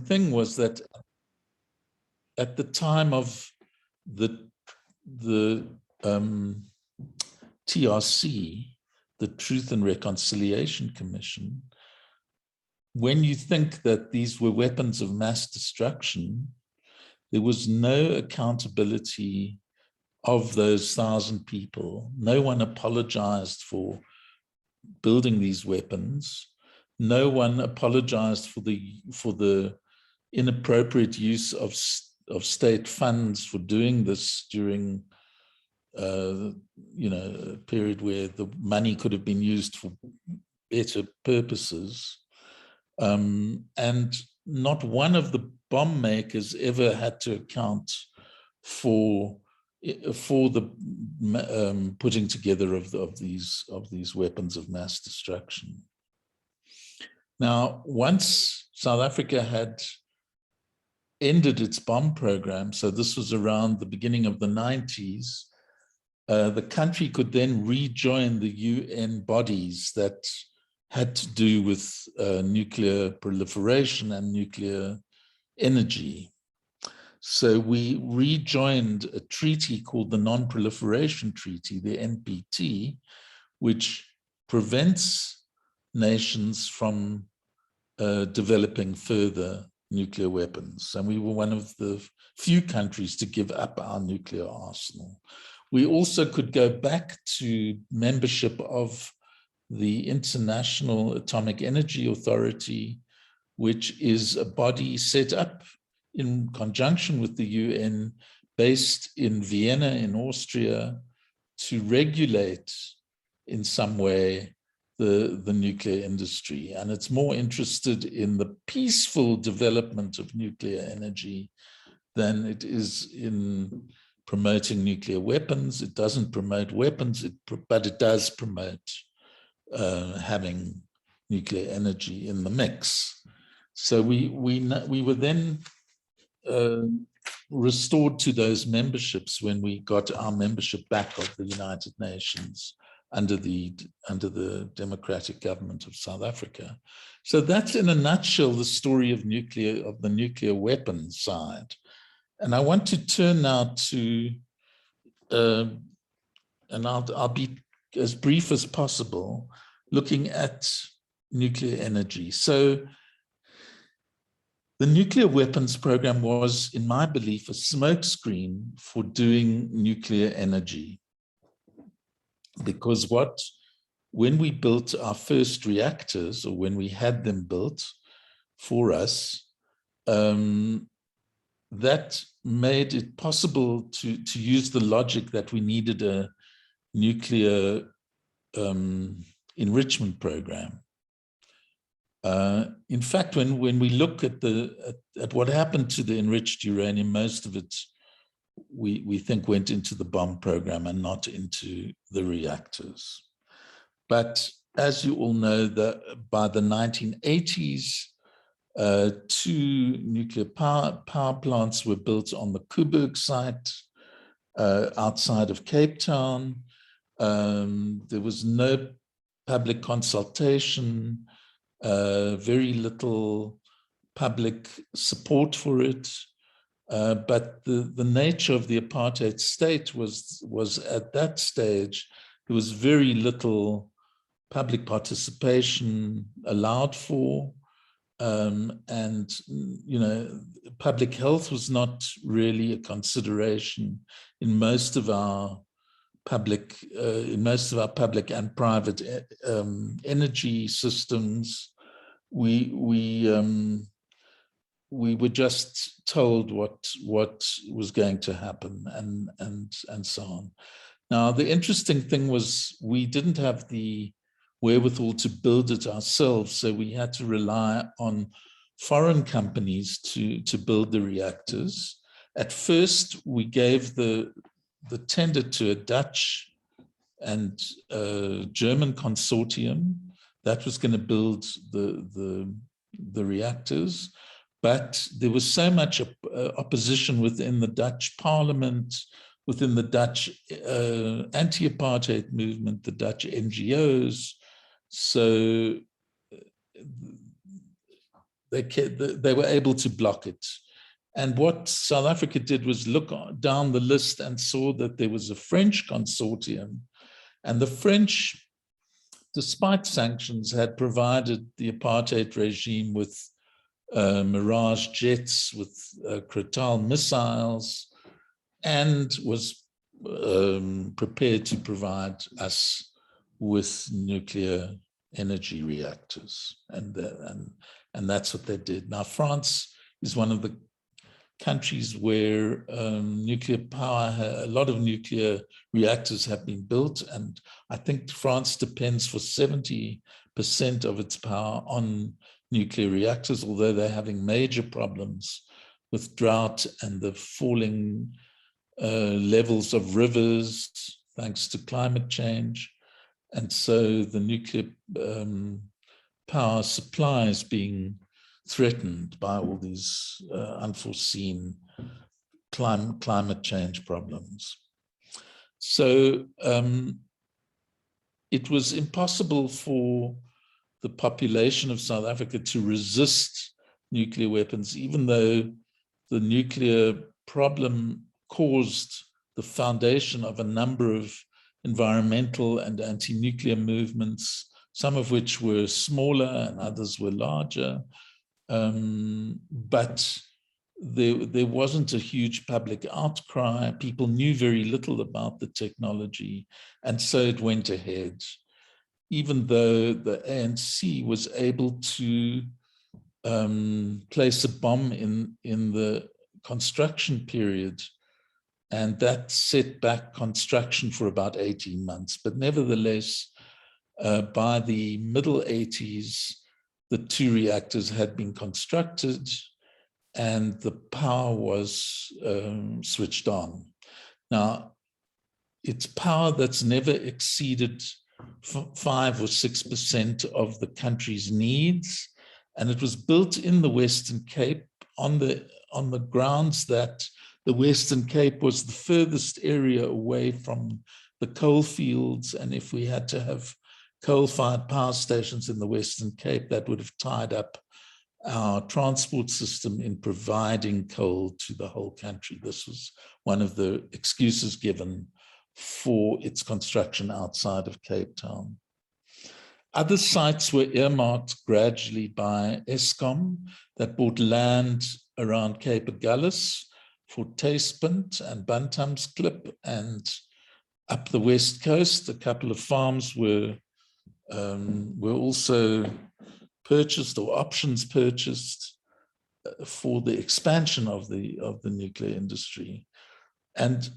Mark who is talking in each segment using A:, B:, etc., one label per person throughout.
A: thing was that at the time of the TRC, the Truth and Reconciliation Commission, when you think that these were weapons of mass destruction, there was no accountability of those 1,000 people. No one apologized for building these weapons. No one apologized for the inappropriate use of state funds for doing this during a period where the money could have been used for better purposes. And not one of the bomb makers ever had to account for the putting together of these weapons of mass destruction. Now, once South Africa had ended its bomb program, so this was around the beginning of the 90s, the country could then rejoin the UN bodies that had to do with nuclear proliferation and nuclear energy. So we rejoined a treaty called the Non-Proliferation Treaty, the NPT, which prevents nations from developing further nuclear weapons. And we were one of the few countries to give up our nuclear arsenal. We also could go back to membership of the International Atomic Energy Authority, which is a body set up in conjunction with the UN, based in Vienna, in Austria, to regulate in some way the nuclear industry. And it's more interested in the peaceful development of nuclear energy than it is in promoting nuclear weapons. It doesn't promote weapons, but it does promote having nuclear energy in the mix. So we were then restored to those memberships when we got our membership back of the United Nations under the democratic government of South Africa. So that's in a nutshell the story of the nuclear weapons side. And I want to turn now to, and I'll be as brief as possible, looking at nuclear energy. So the nuclear weapons program was, in my belief, a smokescreen for doing nuclear energy. Because when we built our first reactors, or when we had them built for us, that made it possible to use the logic that we needed a nuclear enrichment program. In fact, when we look at what happened to the enriched uranium, most of it we think went into the bomb program and not into the reactors. But as you all know, by the 1980s, 2 nuclear power plants were built on the Koeberg site outside of Cape Town. There was no public consultation, very little public support for it. But the nature of the apartheid state was at that stage, there was very little public participation allowed for. And, public health was not really a consideration in most of our public and private energy systems. We were just told what was going to happen and so on. Now, the interesting thing was we didn't have the wherewithal to build it ourselves, so we had to rely on foreign companies to build the reactors. At first, we gave the tender to a Dutch and German consortium that was going to build the reactors. But there was so much opposition within the Dutch parliament, within the Dutch anti-apartheid movement, the Dutch NGOs. So they were able to block it. And what South Africa did was look down the list and saw that there was a French consortium, and the French, despite sanctions, had provided the apartheid regime with Mirage jets, with Crital missiles, and was prepared to provide us with nuclear energy reactors. And that's what they did. Now, France is one of the countries where nuclear power, a lot of nuclear reactors have been built, and I think France depends for 70% of its power on nuclear reactors, although they're having major problems with drought and the falling levels of rivers thanks to climate change. And so the nuclear power supply is being threatened by all these unforeseen climate change problems. So it was impossible for the population of South Africa to resist nuclear weapons, even though the nuclear problem caused the foundation of a number of environmental and anti-nuclear movements, some of which were smaller and others were larger. But there wasn't a huge public outcry. People knew very little about the technology, and so it went ahead, even though the ANC was able to place a bomb in the construction period, and that set back construction for about 18 months. But nevertheless, by the middle 80s, the 2 reactors had been constructed and the power was switched on. Now, it's power that's never exceeded 5 or 6% of the country's needs, and it was built in the Western Cape on the grounds that the Western Cape was the furthest area away from the coal fields, and if we had to have coal-fired power stations in the Western Cape, that would have tied up our transport system in providing coal to the whole country. This was one of the excuses given for its construction outside of Cape Town. Other sites were earmarked gradually by Eskom that bought land around Cape Agulhas for Tastepunt and Bantam's Klip, and up the west coast, a couple of farms were also purchased, or options purchased, for the expansion of the nuclear industry. And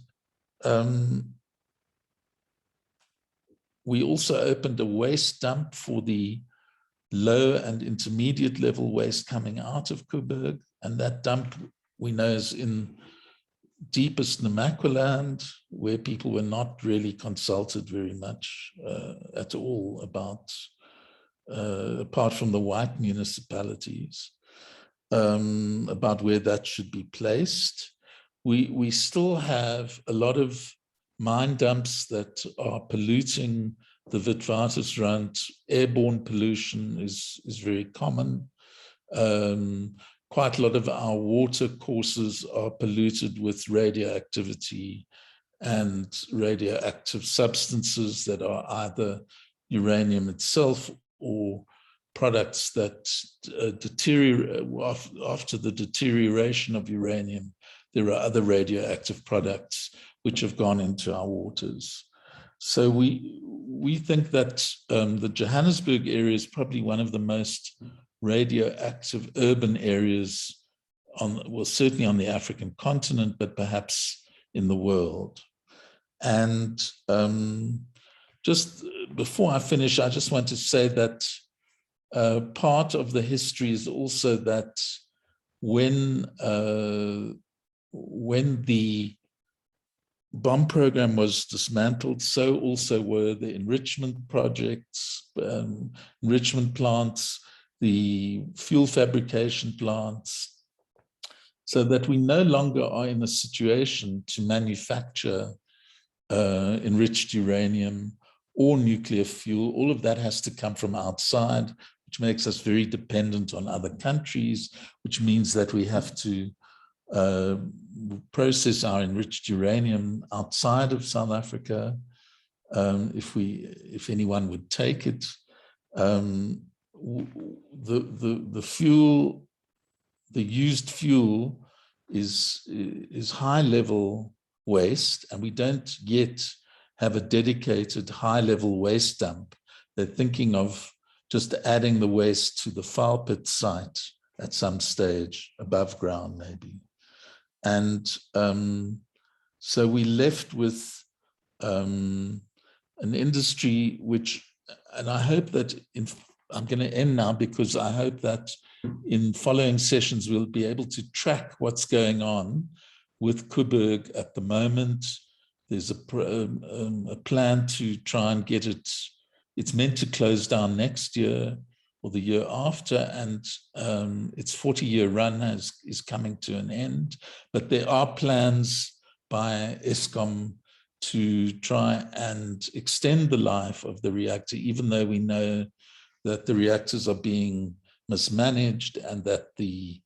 A: we also opened a waste dump for the low and intermediate level waste coming out of Coburg, and that dump we know is in deepest Namaqualand, where people were not really consulted very much at all about, apart from the white municipalities, about where that should be placed. We still have a lot of mine dumps that are polluting the Witwatersrand. Airborne pollution is very common. Quite a lot of our water courses are polluted with radioactivity and radioactive substances that are either uranium itself or products that deteriorate. After the deterioration of uranium, there are other radioactive products which have gone into our waters. So we think that the Johannesburg area is probably one of the most radioactive urban areas certainly on the African continent, but perhaps in the world. And just before I finish, I just want to say that part of the history is also that when the bomb program was dismantled, so also were the enrichment projects, enrichment plants, the fuel fabrication plants, so that we no longer are in a situation to manufacture enriched uranium or nuclear fuel. All of that has to come from outside. which makes us very dependent on other countries, which means that we have to process our enriched uranium outside of South Africa, if anyone would take it. The fuel, the used fuel is high level waste, and we don't yet have a dedicated high level waste dump. They're thinking of just adding the waste to the file pit site at some stage, above ground maybe. And so we left with an industry which, and I hope that I'm going to end now, because I hope that in following sessions we'll be able to track what's going on with Koeberg at the moment. There's a plan to try and get it. It's meant to close down next year or the year after, and its 40-year run is coming to an end. But there are plans by Eskom to try and extend the life of the reactor, even though we know that the reactors are being mismanaged and that the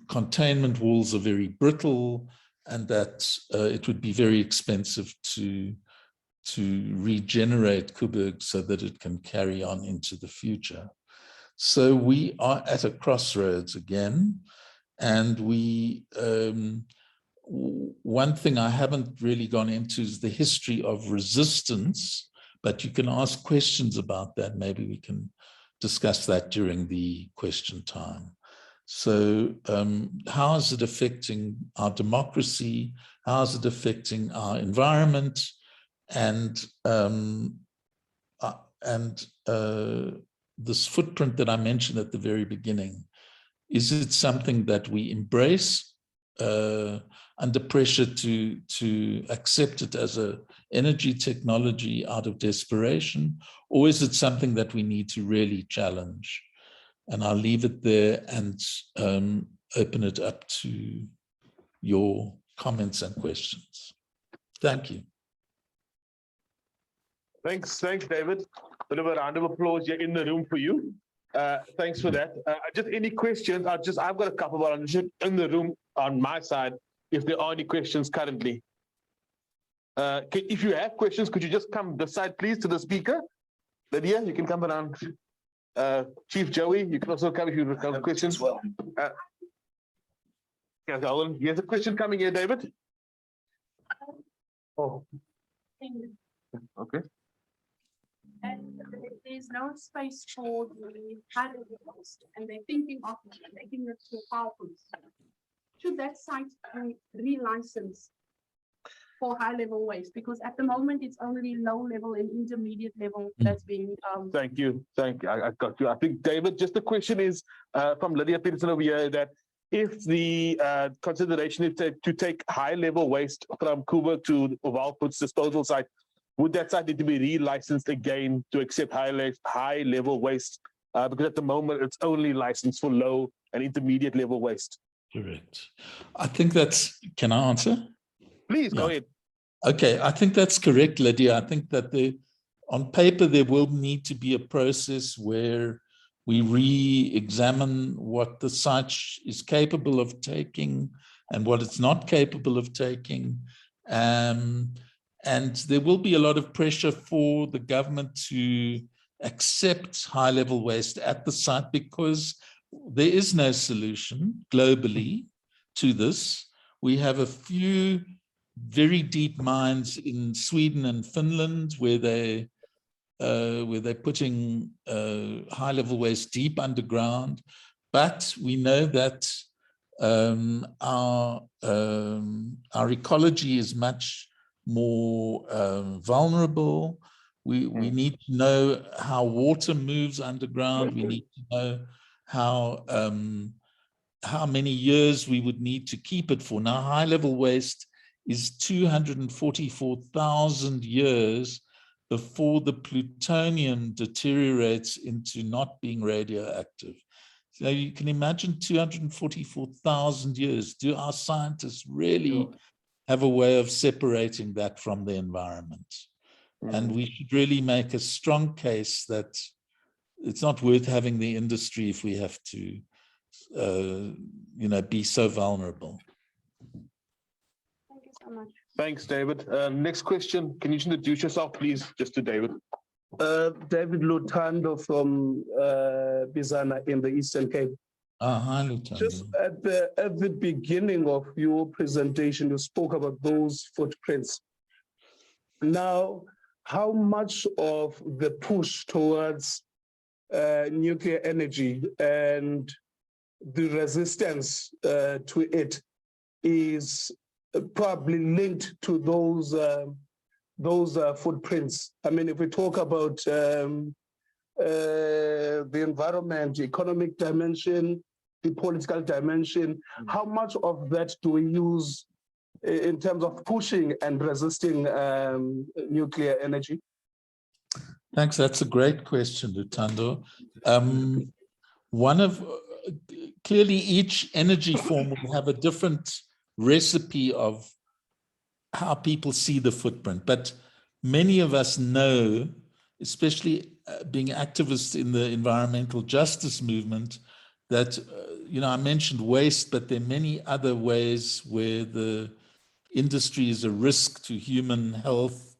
A: containment walls are very brittle, and that it would be very expensive to regenerate Koeberg so that it can carry on into the future. So we are at a crossroads again, and one thing I haven't really gone into is the history of resistance, but you can ask questions about that. Maybe we can discuss that during the question time. So how is it affecting our democracy? How is it affecting our environment? And this footprint that I mentioned at the very beginning, is it something that we embrace under pressure to accept it as an energy technology out of desperation, or is it something that we need to really challenge? And I'll leave it there and open it up to your comments and questions. Thank you.
B: Thanks, David. Bit of a round of applause here in the room for you. Thanks for that. Just any questions? I've got a couple, but I'm just in the room on my side if there are any questions currently. If you have questions, could you just come this side, please, to the speaker? Lydia, you can come around. Chief Joey, you can also come if you have questions. Well. Yeah, here's a question coming here, David. Oh. Okay.
C: And there's no space for the high-level waste, and they're thinking of making it for power plants. Should that site be re-licensed for high-level waste? Because at the moment it's only low-level and intermediate level that's being.
B: Thank you. I got you. I think, David, just the question is from Lydia Peterson over here, that if the consideration is to take high-level waste from Koeberg to Waalput's disposal site, would that site need to be re-licensed again to accept high-level waste? Because at the moment, it's only licensed for low and intermediate level waste.
A: Correct. I think that's, can I answer?
B: Please, go ahead.
A: Okay, I think that's correct, Lydia. I think that on paper, there will need to be a process where we re-examine what the site is capable of taking and what it's not capable of taking. And there will be a lot of pressure for the government to accept high-level waste at the site, because there is no solution globally to this. We have a few very deep mines in Sweden and Finland where they're putting high-level waste deep underground, but we know that our ecology is much more vulnerable. We need to know how water moves underground. We need to know how many years we would need to keep it for. Now, high-level waste is 244,000 years before the plutonium deteriorates into not being radioactive. So you can imagine 244,000 years. Do our scientists really have a way of separating that from the environment? And we should really make a strong case that it's not worth having the industry if we have to, be so vulnerable.
C: Thank you so much.
B: Thanks, David. Next question. Can you introduce yourself, please, just to David?
D: David Lutando from Bizana in the Eastern Cape.
A: Hi, Lutando.
D: Just at the beginning of your presentation, you spoke about those footprints. Now, how much of the push towards nuclear energy and the resistance to it is probably linked to those footprints? I mean, if we talk about the environment, the economic dimension, the political dimension, how much of that do we use in terms of pushing and resisting nuclear energy?
A: Thanks. That's a great question, Lutando. Clearly each energy form will have a different recipe of how people see the footprint, but many of us know, especially being activists in the environmental justice movement, that, I mentioned waste, but there are many other ways where the industry is a risk to human health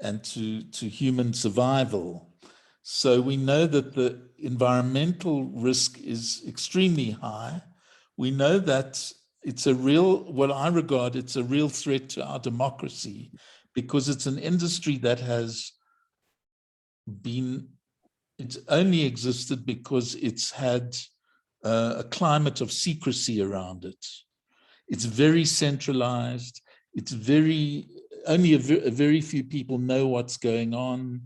A: and to human survival. So we know that the environmental risk is extremely high. We know that it's a real threat to our democracy, because it's an industry that it's only existed because it's had a climate of secrecy around it. It's very centralized. It's only a very few people know what's going on.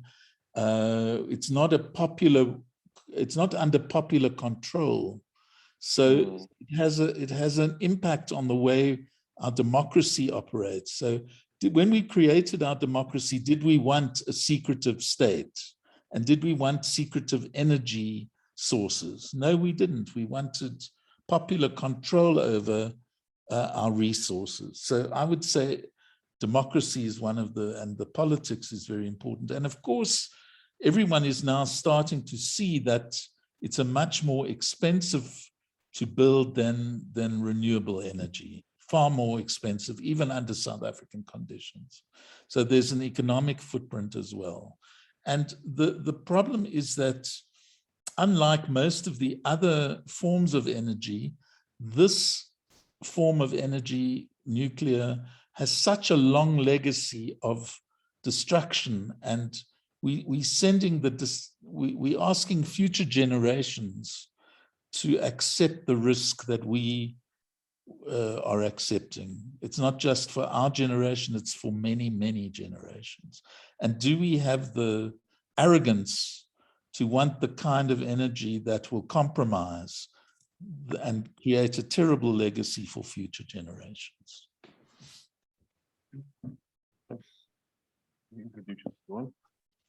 A: It's not under popular control. So it has an impact on the way our democracy operates. So when we created our democracy, did we want a secretive state? And did we want secretive energy sources? No, we didn't. We wanted popular control over our resources. So I would say democracy is and the politics is very important. And of course, everyone is now starting to see that it's a much more expensive to build than renewable energy, far more expensive, even under South African conditions. So there's an economic footprint as well. And the problem is that, unlike most of the other forms of energy, this form of energy, nuclear, has such a long legacy of destruction, and we're asking future generations to accept the risk that we are accepting. It's not just for our generation, it's for many, many generations. And do we have the arrogance to want the kind of energy that will compromise and create a terrible legacy for future generations?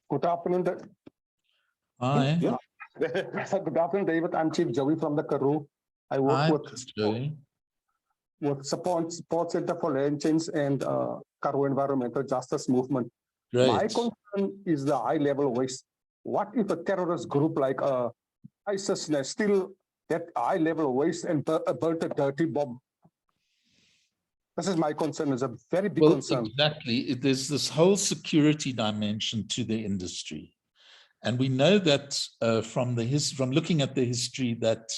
E: Good afternoon.
A: Hi.
E: Yeah. Good afternoon, David. I'm Chief Joey from the Karoo. I work with Support Center for Land Change and Karoo Environmental Justice Movement.
A: Great.
E: My concern is the high-level waste. What if a terrorist group like ISIS still that high-level waste and built a dirty bomb? This is my concern. It's a very big concern.
A: Exactly. There's this whole security dimension to the industry. And we know that from looking at the history, that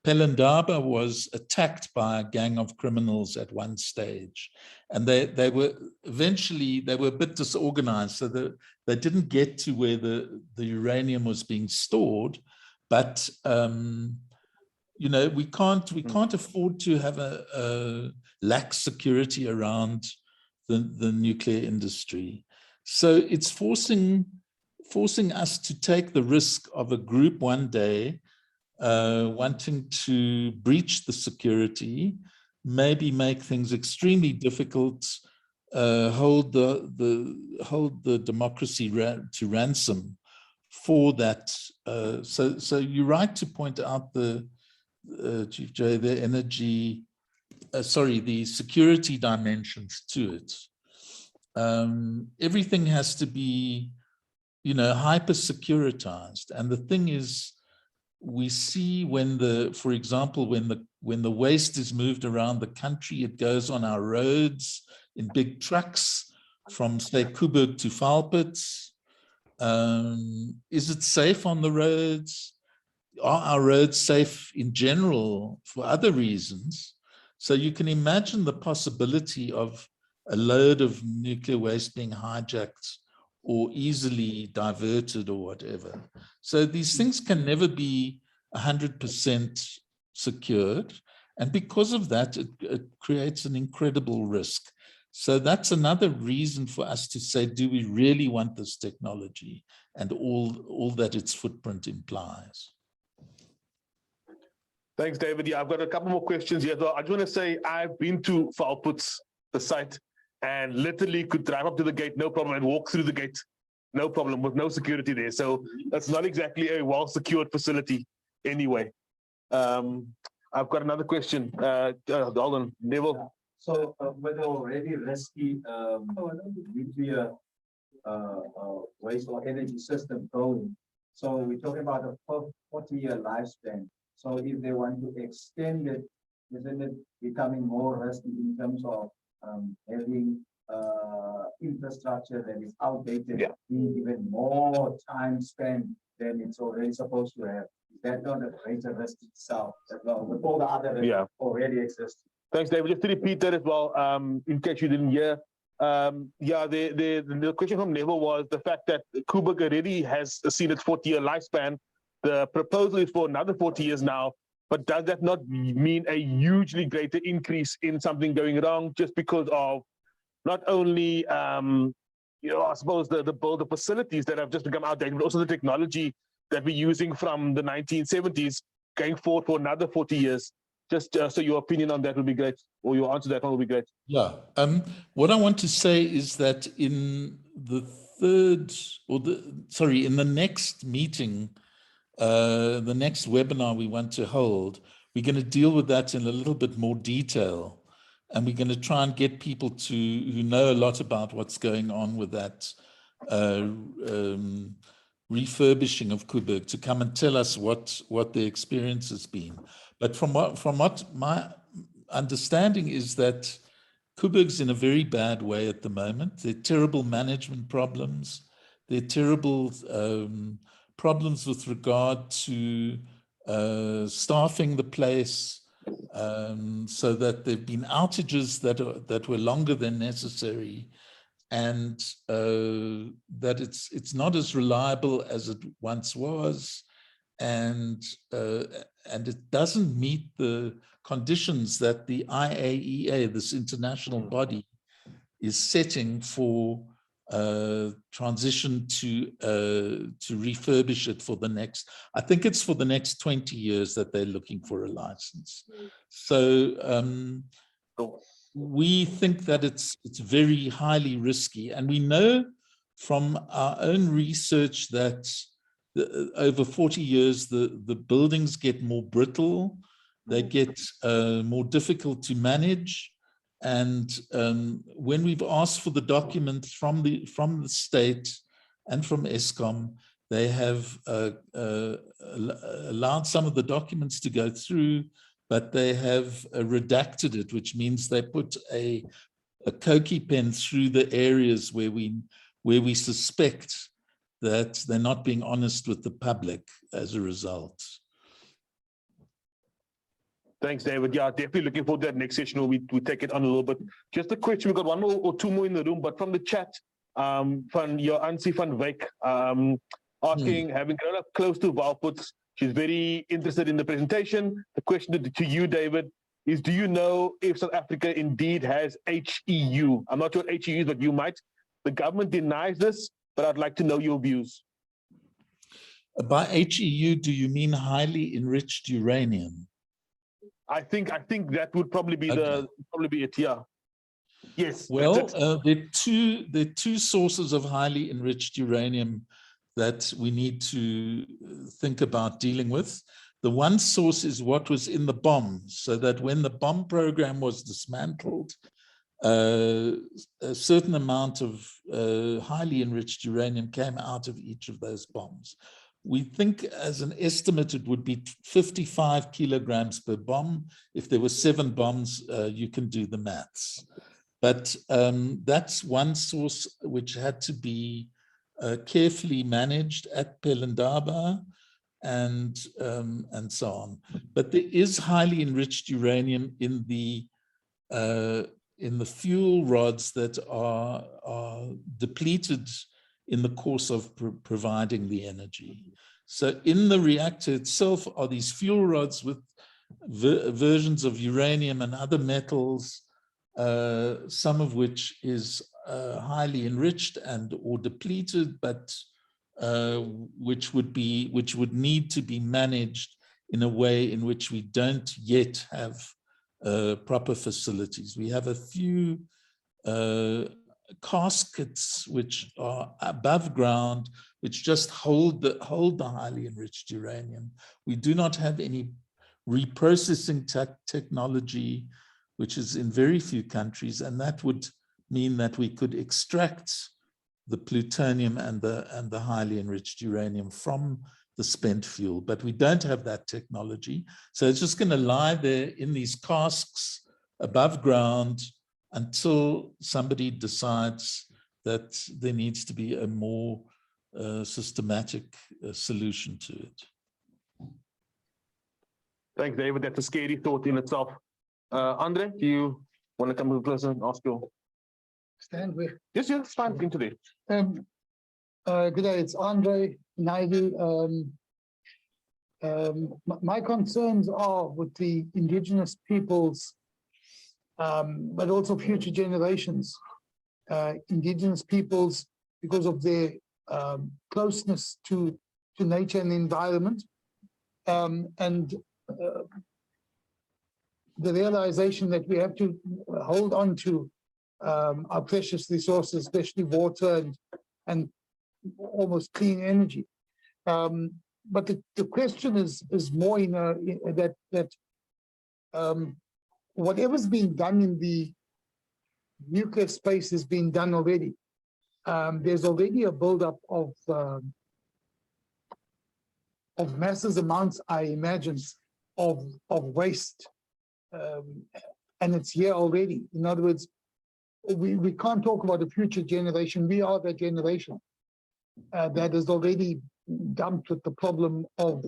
A: Pelindaba was attacked by a gang of criminals at one stage. And they were a bit disorganized, so that they didn't get to where the uranium was being stored. But we can't afford to have a lax security around the nuclear industry. So it's forcing us to take the risk of a group one day wanting to breach the security, maybe make things extremely difficult, hold the democracy to ransom for that. So you're right to point out Chief Jay, the security dimensions to it. Everything has to be, hyper securitized. And the thing is, we see for example, when the waste is moved around the country, it goes on our roads in big trucks from, say, Coburg to Valpits. Is it safe on the roads? Are our roads safe in general for other reasons? So you can imagine the possibility of a load of nuclear waste being hijacked or easily diverted or whatever. So these things can never be 100% secured. And because of that, it creates an incredible risk. So that's another reason for us to say, do we really want this technology and all that its footprint implies?
B: Thanks, David. Yeah, I've got a couple more questions here. So I just want to say I've been to Valpits, the site, and literally could drive up to the gate, no problem, and walk through the gate, no problem, with no security there. So that's not exactly a well-secured facility anyway. I've got another question. Hold on, Neville.
F: So with already risky nuclear waste or energy system going, so we're talking about a 40-year lifespan. So if they want to extend it, isn't it becoming more risky in terms of having infrastructure that is outdated, being even more time spent than it's already supposed to have? Is that not a greater risk itself as well, with all the other risks already exist?
B: Thanks, David. Just to repeat that as well, in case you didn't hear. The question from Neville was the fact that Coburg already has seen its 40-year lifespan. The proposal is for another 40 years now, but does that not mean a hugely greater increase in something going wrong just because of not only, I suppose the facilities that have just become outdated, but also the technology that we're using from the 1970s going forward for another 40 years? Just so your opinion on that would be great, or your answer to that one would be great.
A: Yeah. What I want to say is that in the next meeting, the next webinar we want to hold, we're going to deal with that in a little bit more detail. And we're going to try and get people who know a lot about what's going on with that refurbishing of Coburg to come and tell us what the experience has been. But from what my understanding is that Coburg's in a very bad way at the moment. There are terrible management problems. There are terrible problems with regard to staffing the place, so that there have been outages that were longer than necessary, and that it's not as reliable as it once was, and it doesn't meet the conditions that the IAEA, this international body, is setting for transition to refurbish it for the next, I think it's for the next 20 years that they're looking for a license. So we think that it's very highly risky, and we know from our own research that over 40 years the buildings get more brittle, they get more difficult to manage. And when we've asked for the documents from the state and from Eskom, they have allowed some of the documents to go through, but they have redacted it, which means they put a Koki pen through the areas where we suspect that they're not being honest with the public as a result.
B: Thanks, David. Yeah, definitely looking forward to that next session where we take it on a little bit. Just a question, we've got one more or two more in the room, but from the chat, van your Ansie van Wyk, asking, having grown up close to Valpits, she's very interested in the presentation. The question to you, David, is do you know if South Africa indeed has HEU? I'm not sure what HEU is, but you might. The government denies this, but I'd like to know your views.
A: By HEU, do you mean highly enriched uranium?
B: I think that would probably be it. Yeah. Yes.
A: Well, there are two sources of highly enriched uranium that we need to think about dealing with. The one source is what was in the bomb, so that when the bomb program was dismantled, a certain amount of highly enriched uranium came out of each of those bombs. We think as an estimate, it would be 55 kilograms per bomb. If there were 7 bombs, you can do the maths. But that's one source which had to be carefully managed at Pelindaba and so on. But there is highly enriched uranium in the fuel rods that are depleted in the course of providing the energy. So in the reactor itself are these fuel rods with versions of uranium and other metals, some of which is highly enriched and or depleted, but which would need to be managed in a way in which we don't yet have proper facilities. We have a few caskets which are above ground, which just hold the highly enriched uranium. We do not have any reprocessing technology, which is in very few countries, and that would mean that we could extract the plutonium and the highly enriched uranium from the spent fuel, but we don't have that technology. So it's just going to lie there in these casks above ground until somebody decides that there needs to be a more systematic solution to it.
B: Thanks, David. That's a scary thought in itself. Andre, do you want to come to the close and ask your?
G: Stand where?
B: Yes, it's fine. Into there.
G: Good day, it's Andre Naidu. My concerns are with the indigenous peoples, but also future generations. Indigenous peoples, because of their closeness to nature and the environment, and the realization that we have to hold on to our precious resources, especially water and almost clean energy. But the question is more that whatever's being done in the nuclear space is being done already. There's already a buildup of massive amounts, I imagine, of waste, and it's here already. In other words, we can't talk about the future generation. We are that generation that is already dumped with the problem of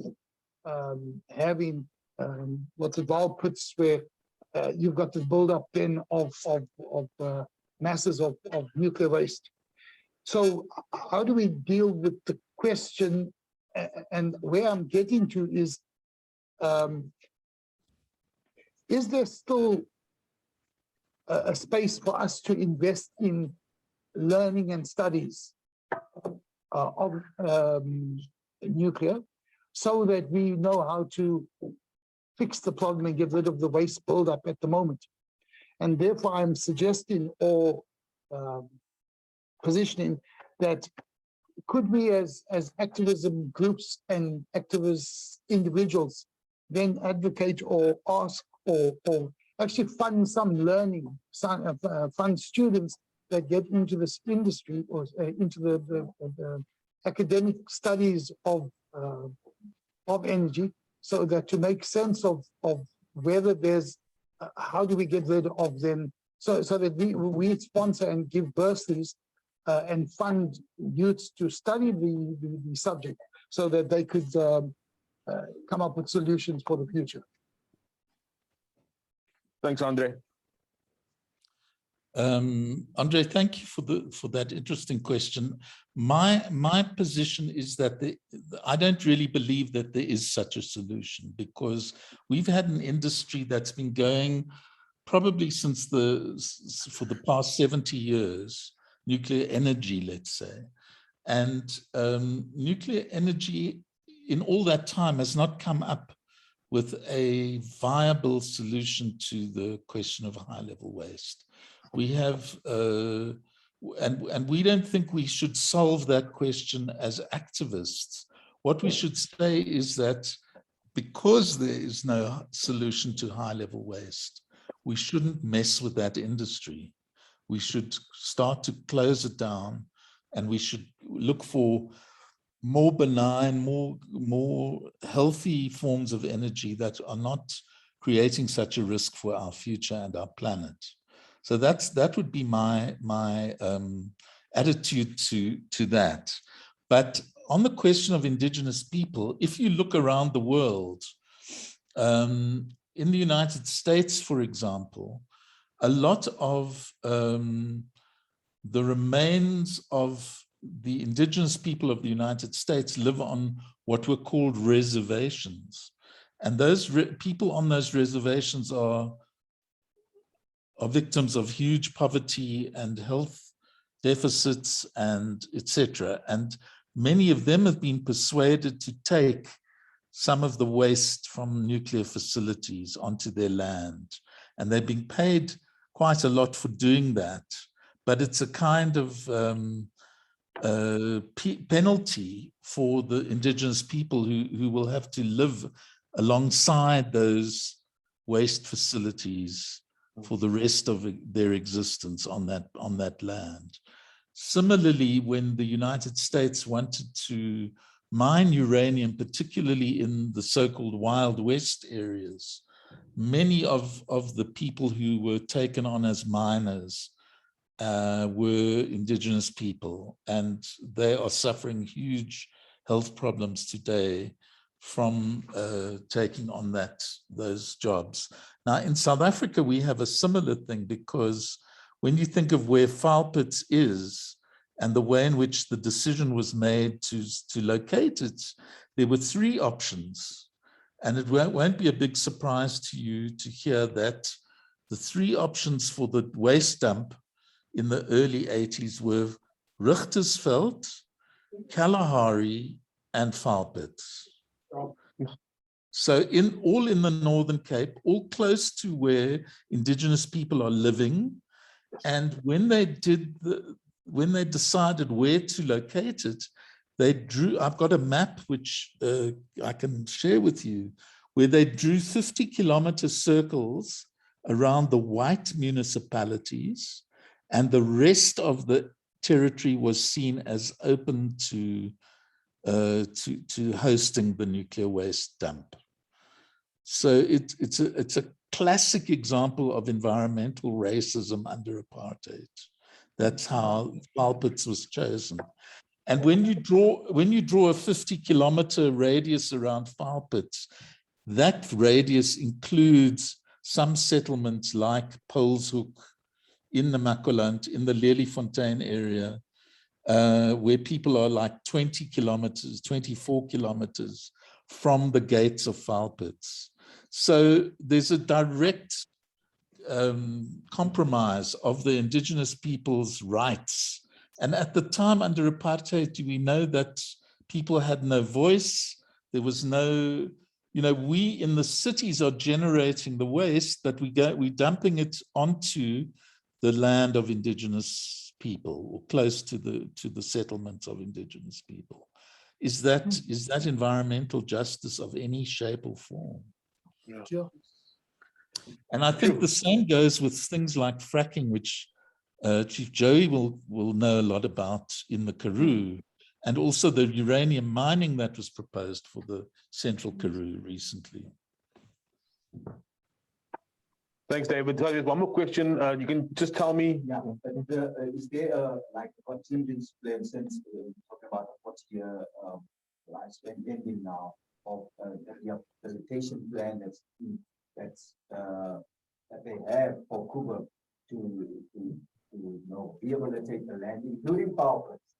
G: having what the Val puts, where you've got this buildup then of masses of nuclear waste. So how do we deal with the question? And where I'm getting to is there still a space for us to invest in learning and studies of nuclear, so that we know how to fix the problem and get rid of the waste buildup at the moment? And therefore, I'm suggesting or positioning that could we, as activism groups and activist individuals, then advocate or ask or actually fund some learning, fund students that get into this industry or into the academic studies of energy, so that to make sense of whether there's how do we get rid of them, so that we sponsor and give bursaries and fund youths to study the subject, so that they could come up with solutions for the future.
B: Thanks, Andre.
A: Andre, thank you for that interesting question. My position is that I don't really believe that there is such a solution, because we've had an industry that's been going probably for the past 70 years, nuclear energy, let's say. And nuclear energy in all that time has not come up with a viable solution to the question of high-level waste. We have, and we don't think we should solve that question as activists. What we should say is that because there is no solution to high-level waste, we shouldn't mess with that industry. we should start to close it down, and we should look for more benign, more healthy forms of energy that are not creating such a risk for our future and our planet. So that would be my attitude to that. But on the question of indigenous people, if you look around the world, in the United States, for example, a lot of the remains of the indigenous people of the United States live on what were called reservations. And those people on those reservations are victims of huge poverty and health deficits and etc. And many of them have been persuaded to take some of the waste from nuclear facilities onto their land. And they're being paid quite a lot for doing that. But it's a kind of penalty for the indigenous people who will have to live alongside those waste facilities for the rest of their existence on that land. Similarly, when the United States wanted to mine uranium, particularly in the so-called Wild West areas, many of the people who were taken on as miners were indigenous people, and they are suffering huge health problems today from taking on those jobs. Now, in South Africa, we have a similar thing, because when you think of where Vaalpits is and the way in which the decision was made to locate it, there were three options. And it won't be a big surprise to you to hear that the three options for the waste dump in the early 80s were Richtersveld, Kalahari, and Vaalpits. So all in the Northern Cape, all close to where indigenous people are living. And when they decided where to locate it, they drew, I've got a map which I can share with you, where they drew 50-kilometer circles around the white municipalities, and the rest of the territory was seen as open to hosting the nuclear waste dump. So it's a classic example of environmental racism under apartheid. That's how Vaalpits was chosen. And when you draw a 50-kilometer radius around Vaalpits, that radius includes some settlements like Polshoek, in the Makoland, in the Lelyfontein area, where people are like 20 kilometers, 24 kilometers from the gates of Vaalpits. So there's a direct compromise of the indigenous people's rights. And at the time under apartheid, we know that people had no voice. There was no, we in the cities are generating the waste, but we're dumping it onto the land of indigenous people, or close to the settlements of indigenous people. Is that environmental justice of any shape or form?
B: Yeah.
A: And I think the same goes with things like fracking, which Chief Joey will know a lot about in the Karoo, and also the uranium mining that was proposed for the Central Karoo recently.
B: Thanks, David. So there's one more question. You can just tell me.
F: Yeah, but is there a contingency plan, since we're talking about a 40-year lifespan ending now, of the rehabilitation plan that they have for Cuba to rehabilitate the land, including Vaalpits,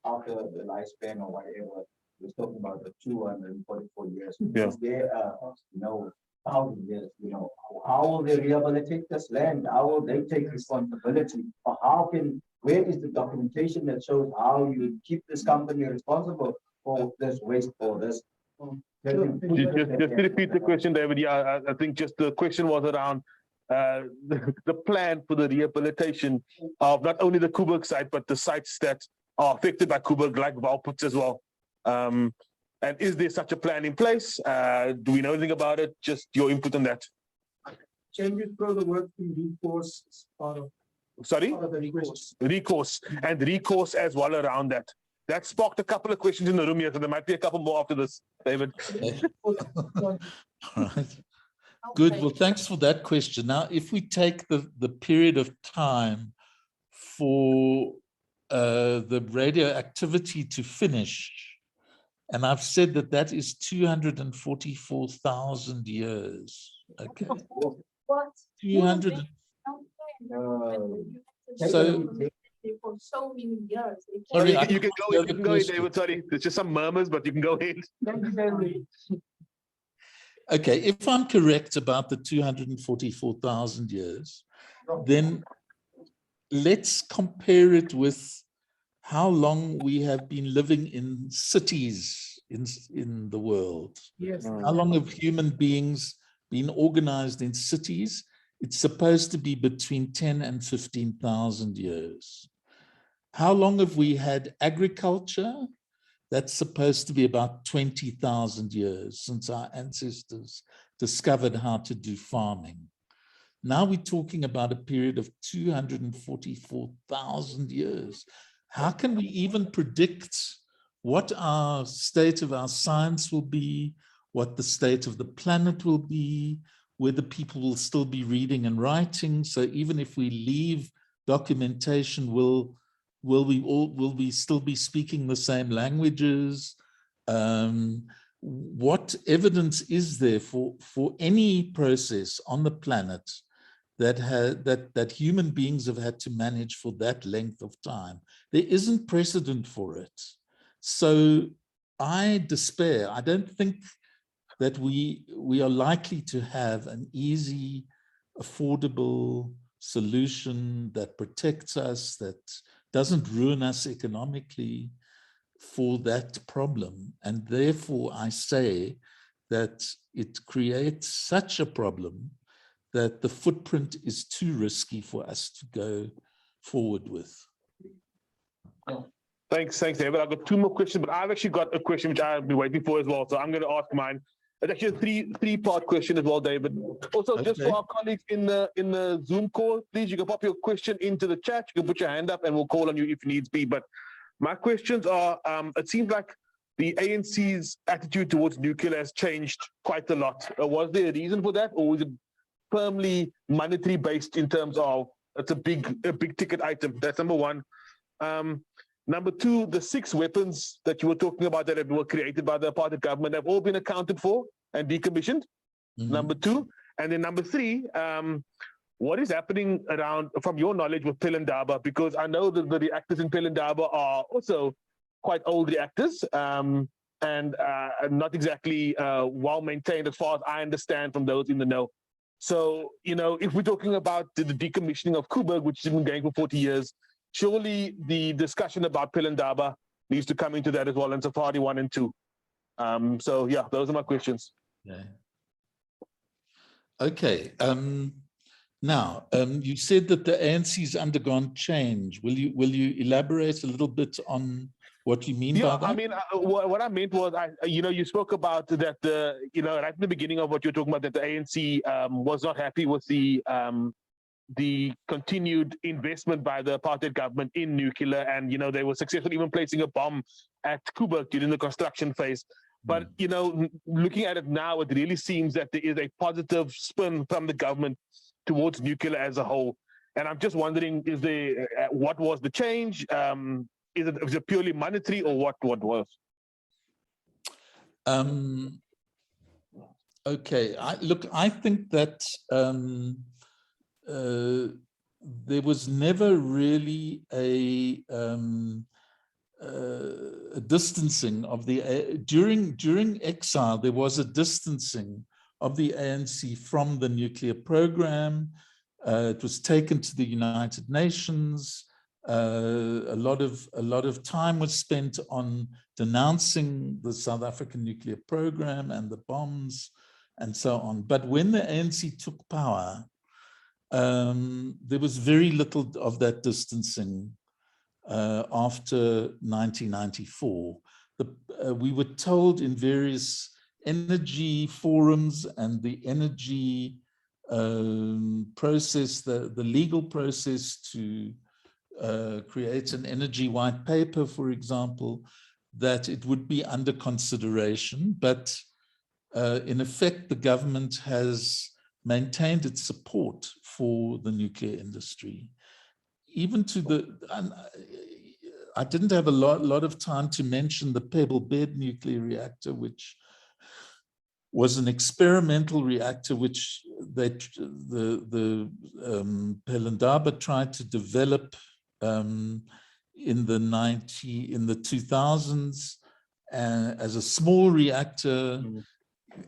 F: after the lifespan or whatever. We're talking about the 244 years.
B: Yeah.
F: Is there 1,000 years? How will they rehabilitate this land? How will they take responsibility? Or where is the documentation that shows how you keep this company responsible for this waste, for this?
B: Just to repeat the question, David. Yeah, I think just the question was around the plan for the rehabilitation of not only the Coburg site, but the sites that are affected by Coburg, like Vaalpits as well. And is there such a plan in place? Do we know anything about it? Just your input on that.
G: Can you throw the word in due course as part of
B: Sorry? Recourse. And recourse as well around that. That sparked a couple of questions in the room here, so there might be a couple more after this, David.
A: All right. Good. Well, thanks for that question. Now, if we take the period of time for the radioactivity to finish, and I've said that that is 244,000 years. Okay.
C: What?
A: 200. So,
C: For so many years.
A: sorry,
B: You can go ahead, David. Sorry, there's just some murmurs, but you can go ahead.
A: okay, if I'm correct about the 244,000 years, then let's compare it with how long we have been living in cities in the world.
G: Yes.
A: How long have human beings been organized in cities? It's supposed to be between 10 and 15,000 years. How long have we had agriculture? That's supposed to be about 20,000 years since our ancestors discovered how to do farming. Now we're talking about a period of 244,000 years. How can we even predict what our state of our science will be, what the state of the planet will be, whether people will still be reading and writing? So even if we leave documentation, will we still be speaking the same languages? What evidence is there for any process on the planet that human beings have had to manage for that length of time? There isn't precedent for it. So I despair. I don't think that we are likely to have an easy, affordable solution that protects us, that doesn't ruin us economically for that problem. And therefore, I say that it creates such a problem that the footprint is too risky for us to go forward with.
B: Thanks, David. I've got two more questions, but I've actually got a question which I've been waiting for as well. So I'm going to ask mine. It's actually a three-part question as well, David. Also, just for our colleagues in the Zoom call, please, you can pop your question into the chat. You can put your hand up and we'll call on you if needs be. But my questions are, it seems like the ANC's attitude towards nuclear has changed quite a lot. Was there a reason for that, or was it firmly monetary based in terms of it's a big ticket item? That's number one. Number two, the 6 weapons that you were talking about that were created by the apartheid government have all been accounted for and decommissioned. Number two. And then number three, what is happening around, from your knowledge, with Pelindaba? Because I know that the reactors in Pelindaba are also quite old reactors and not exactly well maintained as far as I understand from those in the know. So, you know, if we're talking about the decommissioning of Koeberg, which has been going for 40 years, surely the discussion about Pelindaba needs to come into that as well, and Safari 1 and 2. So yeah, those are my questions.
A: Yeah. Okay. Now, you said that the ANC's undergone change. Will you elaborate a little bit on what you mean by that?
B: I mean, what I meant was, you spoke about that, right at the beginning of what you're talking about, that the ANC was not happy with the continued investment by the apartheid government in nuclear, and they were successful even placing a bomb at Koeberg during the construction phase. But looking at it now, it really seems that there is a positive spin from the government towards nuclear as a whole. And I'm just wondering, what was the change? Is it purely monetary, or what was?
A: Okay, I think that there was never really a distancing of the during exile. There was a distancing of the ANC from the nuclear program. It was taken to the United Nations. A lot of time was spent on denouncing the South African nuclear program and the bombs and so on. But when the ANC took power, there was very little of that distancing after 1994. We were told in various energy forums and the energy process, the legal process to create an energy white paper, for example, that it would be under consideration. But in effect, the government has maintained its support for the nuclear industry. Even to I didn't have a lot of time to mention the Pebble Bed nuclear reactor, which was an experimental reactor which the Pelindaba tried to develop in the 2000s as a small reactor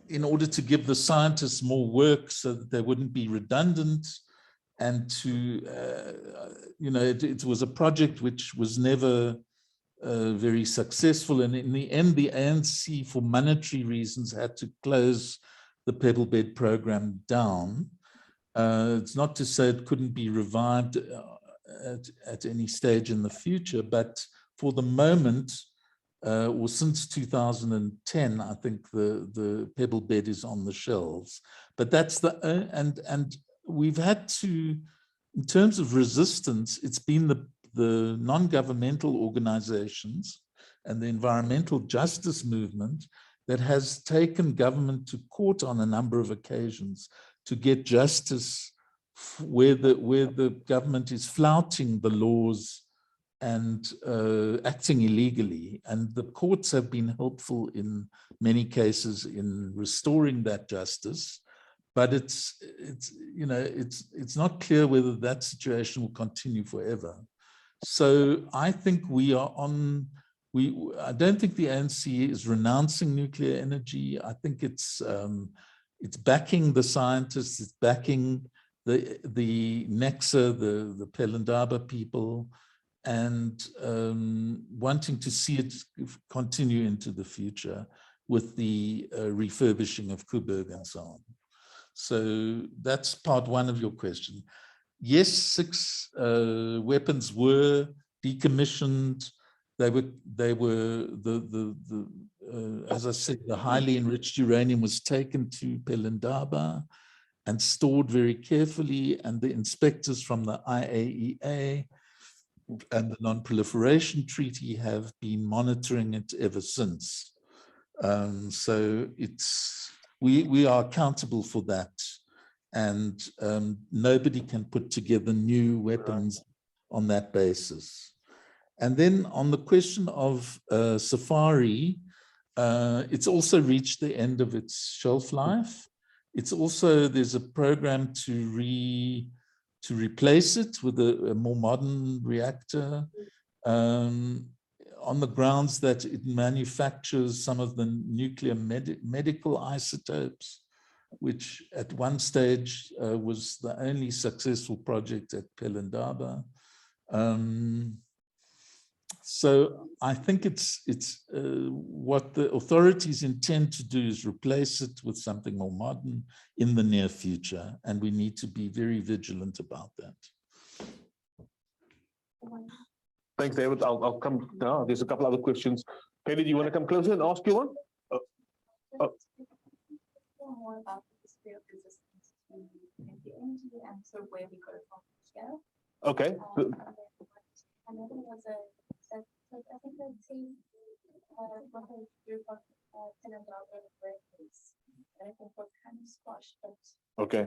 A: in order to give the scientists more work so that they wouldn't be redundant, and to it was a project which was never very successful, and in the end the ANC, for monetary reasons, had to close the Pebble Bed program down. It's not to say it couldn't be revived at any stage in the future, but for the moment, or since 2010, I think the Pebble Bed is on the shelves. But that's and we've had to, in terms of resistance, it's been the non-governmental organizations and the environmental justice movement that has taken government to court on a number of occasions to get justice where the government is flouting the laws and acting illegally. And the courts have been helpful in many cases in restoring that justice. But it's not clear whether that situation will continue forever. So I think we are on. I don't think the ANC is renouncing nuclear energy. I think it's backing the scientists, it's backing the Nexa, the Pelindaba people, and wanting to see it continue into the future with the refurbishing of Koeberg and so on. So that's part one of your question. Yes, 6 weapons were decommissioned. They were as I said, the highly enriched uranium was taken to Pelindaba and stored very carefully, and the inspectors from the IAEA and the Non-Proliferation Treaty have been monitoring it ever since. So we are accountable for that. And nobody can put together new weapons on that basis. And then on the question of Safari, it's also reached the end of its shelf life. It's also, there's a program to replace it with a more modern reactor on the grounds that it manufactures some of the nuclear medical isotopes, which at one stage was the only successful project at Pelindaba. So I think it's what the authorities intend to do is replace it with something more modern in the near future, and we need to be very vigilant about that.
B: Thanks, David. I'll come now. There's a couple other questions. Penny, do you want to come closer and ask you one?
H: More about the history of resistance to nuclear energy and sort of where we go from here.
B: Okay.
H: Another was I think the team what a group of Pelindaba workers that I think was kind of squashed, but
B: Okay.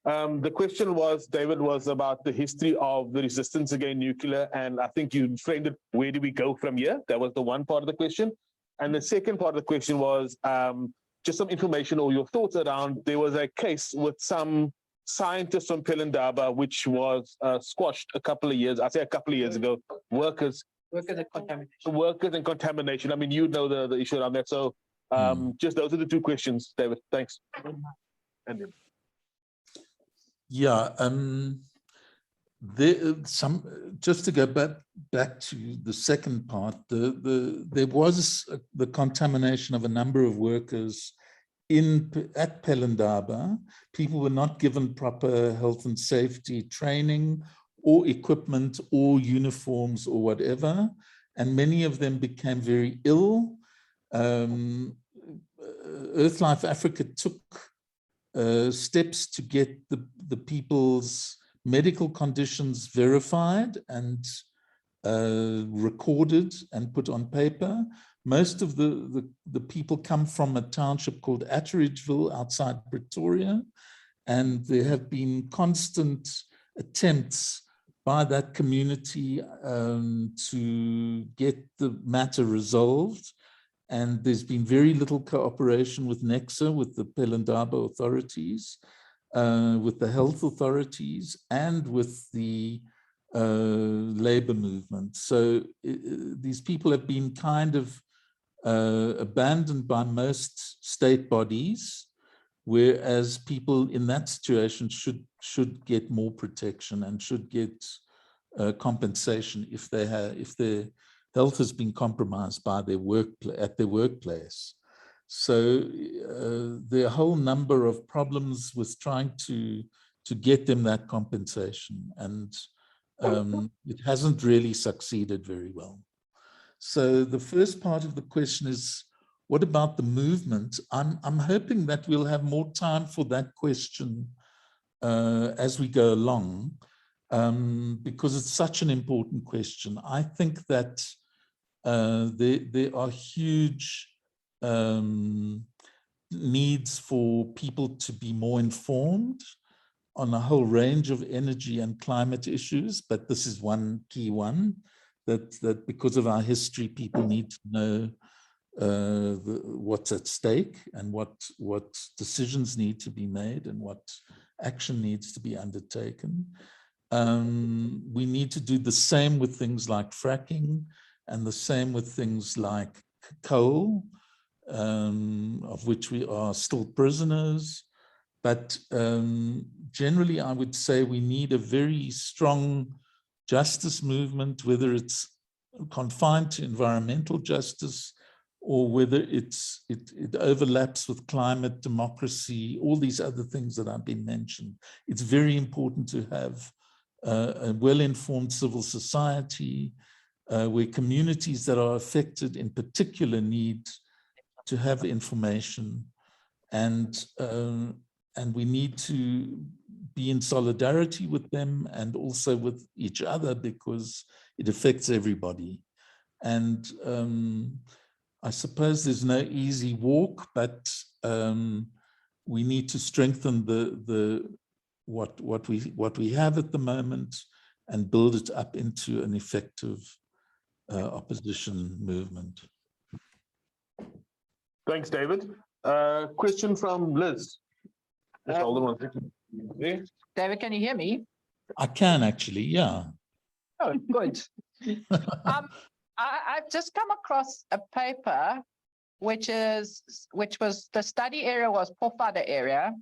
B: The question was, David, was about the history of the resistance against nuclear, and I think you framed it, where do we go from here? That was the one part of the question. And the second part of the question was just some information or your thoughts around, there was a case with some scientists from Pelindaba, which was squashed a couple of years, I say a couple of years ago, workers and contamination. I mean, you know the issue around that. So just those are the two questions, David. Thanks. And
A: yeah, just to go back to the second part, there was the contamination of a number of workers at Pelindaba. People were not given proper health and safety training or equipment or uniforms or whatever, and many of them became very ill. Earthlife Africa took steps to get the people's medical conditions verified and recorded and put on paper. Most of the people come from a township called Atteridgeville outside Pretoria, and there have been constant attempts by that community to get the matter resolved. And there's been very little cooperation with NEXA, with the Pelindaba authorities, with the health authorities, and with the labor movement. So these people have been kind of abandoned by most state bodies, whereas people in that situation should get more protection and should get compensation if their health has been compromised by their workplace. So there are a whole number of problems with trying to get them that compensation, and it hasn't really succeeded very well. So the first part of the question is, what about the movement? I'm hoping that we'll have more time for that question as we go along, because it's such an important question. I think that there are huge needs for people to be more informed on a whole range of energy and climate issues, but this is one key one, that because of our history, people need to know what's at stake and what decisions need to be made and what action needs to be undertaken. We need to do the same with things like fracking and the same with things like coal, of which we are still prisoners. But generally, I would say we need a very strong justice movement, whether it's confined to environmental justice or whether it overlaps with climate, democracy, all these other things that have been mentioned. It's very important to have a well-informed civil society where communities that are affected in particular need to have information, and we need to be in solidarity with them and also with each other, because it affects everybody. And I suppose there's no easy walk, but we need to strengthen what we have at the moment and build it up into an effective opposition movement.
B: Thanks, David. Question from Liz. Just hold on one second. There.
I: David, can you hear me?
A: I can actually, yeah.
I: Oh, good. I've just come across a paper, which was the study area was Pofada area,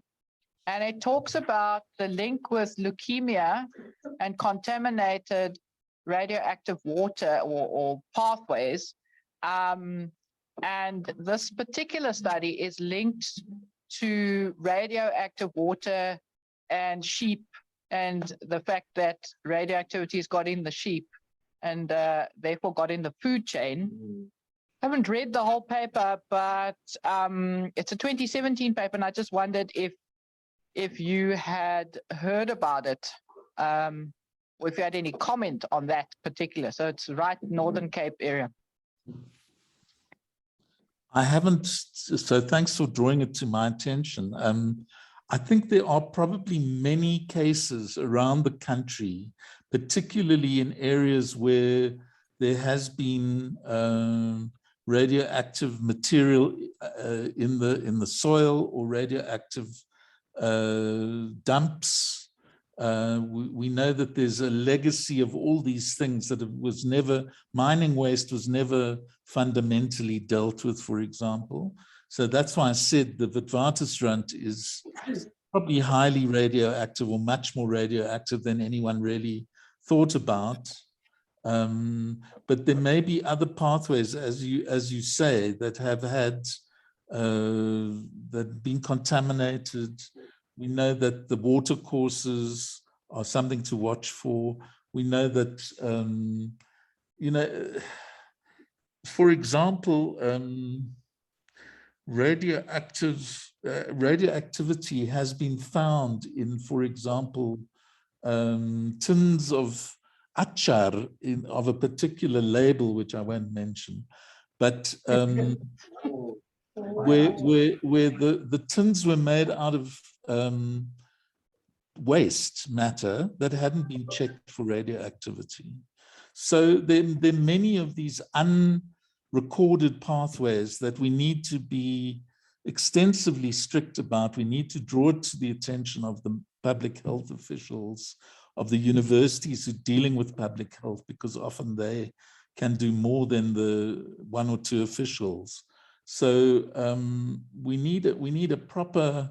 I: and it talks about the link with leukemia and contaminated radioactive water or pathways. And this particular study is linked to radioactive water and sheep, and the fact that radioactivity has got in the sheep and therefore got in the food chain. I haven't read the whole paper, but it's a 2017 paper, and I just wondered if you had heard about it, or if you had any comment on that particular. So it's right Northern Cape area.
A: I haven't, so thanks for drawing it to my attention. I think there are probably many cases around the country, particularly in areas where there has been radioactive material in the soil or radioactive dumps. We know that there's a legacy of all these things that was never, mining waste was never fundamentally dealt with, for example. So that's why I said the Witwatersrand is probably highly radioactive, or much more radioactive than anyone really thought about. But there may be other pathways, as you say, that have had that been contaminated. We know that the water courses are something to watch for. We know that, you know, for example, radioactivity has been found in, for example, tins of achar of a particular label, which I won't mention, but where the tins were made out of waste matter that hadn't been checked for radioactivity. So there are many of these unrecorded pathways that we need to be extensively strict about. We need to draw it to the attention of the public health officials, of the universities who are dealing with public health, because often they can do more than the one or two officials. So we need a proper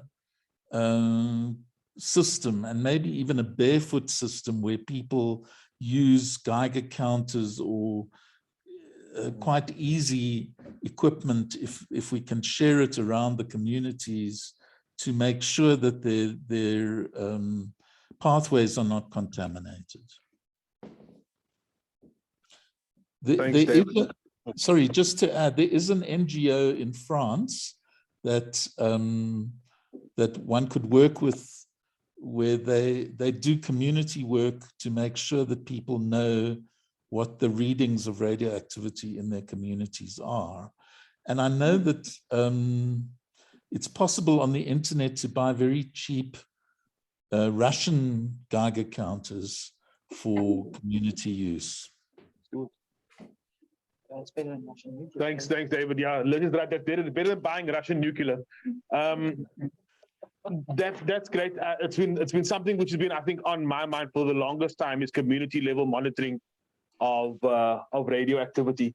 A: system, and maybe even a barefoot system where people use Geiger counters or quite easy equipment, if we can share it around the communities to make sure that their pathways are not contaminated.
B: Thanks, David.
A: Sorry, just to add, there is an NGO in France that that one could work with, where they do community work to make sure that people know what the readings of radioactivity in their communities are. And I know that it's possible on the internet to buy very cheap Russian Geiger counters for community use.
B: Thanks, David. Yeah, let's just write that. Better than buying Russian nuclear. That's great. It's been something which has been, I think, on my mind for the longest time, is community level monitoring of radioactivity.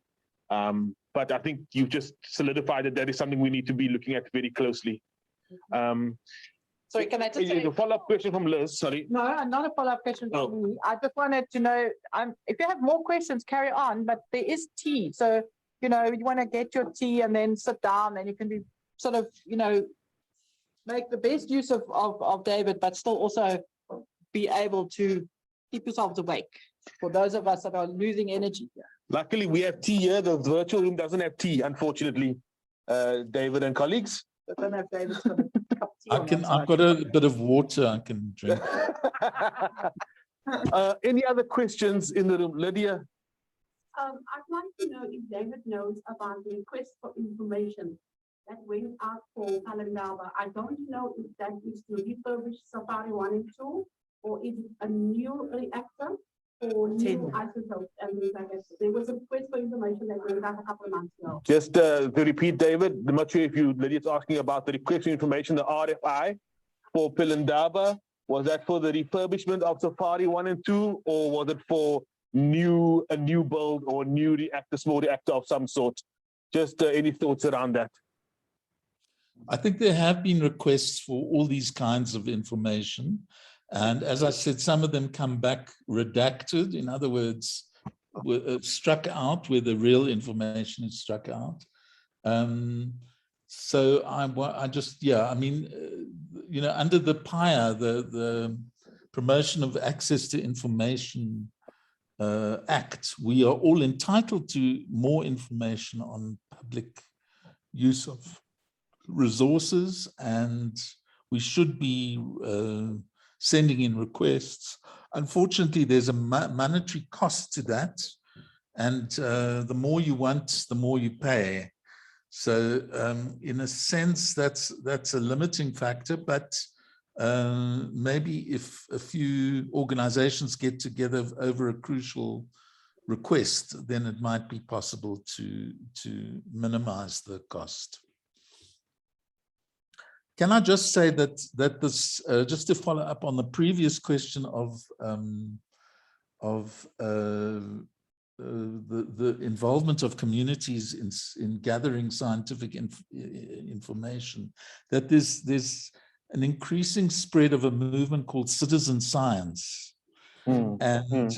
B: But I think you've just solidified that is something we need to be looking at very closely.
I: Sorry, can I just say
B: a follow-up question from Liz? Sorry.
I: No, not a follow-up question from me. I just wanted to know, if you have more questions, carry on, but there is tea. So, you want to get your tea and then sit down, and you can be sort of, make the best use of David, but still also be able to keep yourselves awake for those of us that are losing energy.
B: Luckily, we have tea here. The virtual room doesn't have tea, unfortunately, David and colleagues.
I: I don't know if David's got a cup of tea.
A: I've got a bit of water I can drink.
B: Any other questions in the room? Lydia?
C: I'd like to know if David knows about the request for information that went out for Palindaba. I don't know if that is to refurbish Safari 1 and 2, or is it a new reactor or new isotopes and things like that. There was a request for information that went out a couple of months ago.
B: Just to repeat, David, I'm not sure if Lydia's asking about the request for information, the RFI for Palindaba. Was that for the refurbishment of Safari 1 and 2, or was it for a new build or new reactor, small reactor of some sort? Just any thoughts around that?
A: I think there have been requests for all these kinds of information. And as I said, some of them come back redacted. In other words, were struck out where the real information is struck out. So I just, yeah, I mean, under the PIA, the Promotion of Access to Information Act, we are all entitled to more information on public use of resources, and we should be sending in requests. Unfortunately, there's a monetary cost to that, and the more you want, the more you pay. So in a sense, that's a limiting factor, but maybe if a few organizations get together over a crucial request, then it might be possible to minimize the cost. Can I just say that this, just to follow up on the previous question of the involvement of communities in gathering scientific information, that there's an increasing spread of a movement called citizen science. And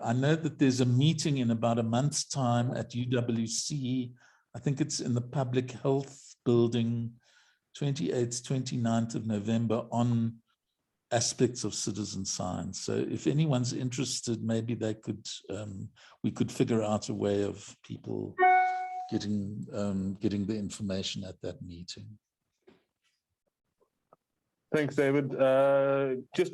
A: I know that there's a meeting in about a month's time at UWC. I think it's in the Public Health Building, 28th, 29th of November, on aspects of citizen science. So if anyone's interested, maybe they could, we could figure out a way of people getting the information at that meeting.
B: Thanks, David. Just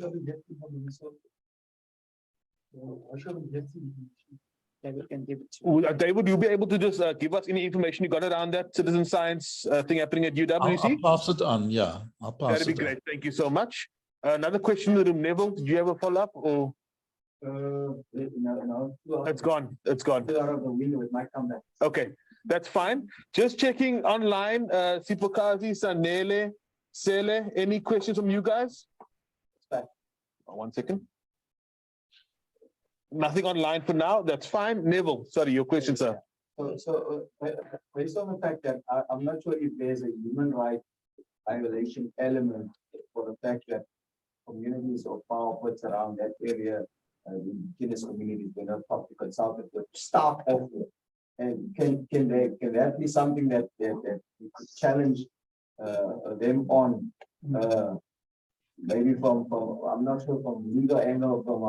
B: David, you'll be able to just give us any information you got around that citizen science thing happening at UWC?
A: I'll pass it on. Yeah, I'll pass
B: That'd be great. Thank you so much. Another question in the room, Neville. Did you have a follow-up or?
F: No.
B: It's gone. It's gone.
F: Out of the window, it might come back.
B: Okay, that's fine. Just checking online. Sipokazi, Sanele, Sele, any questions from you guys? One second. Nothing online for now. That's fine. Neville, sorry, your question, sir.
F: So based on the fact that I'm not sure if there's a human right violation element for the fact that communities of power puts around that area, indigenous communities, they're not properly consulted with staff of it. And can that be something that we could challenge them on? Maybe from I'm not sure from legal angle, from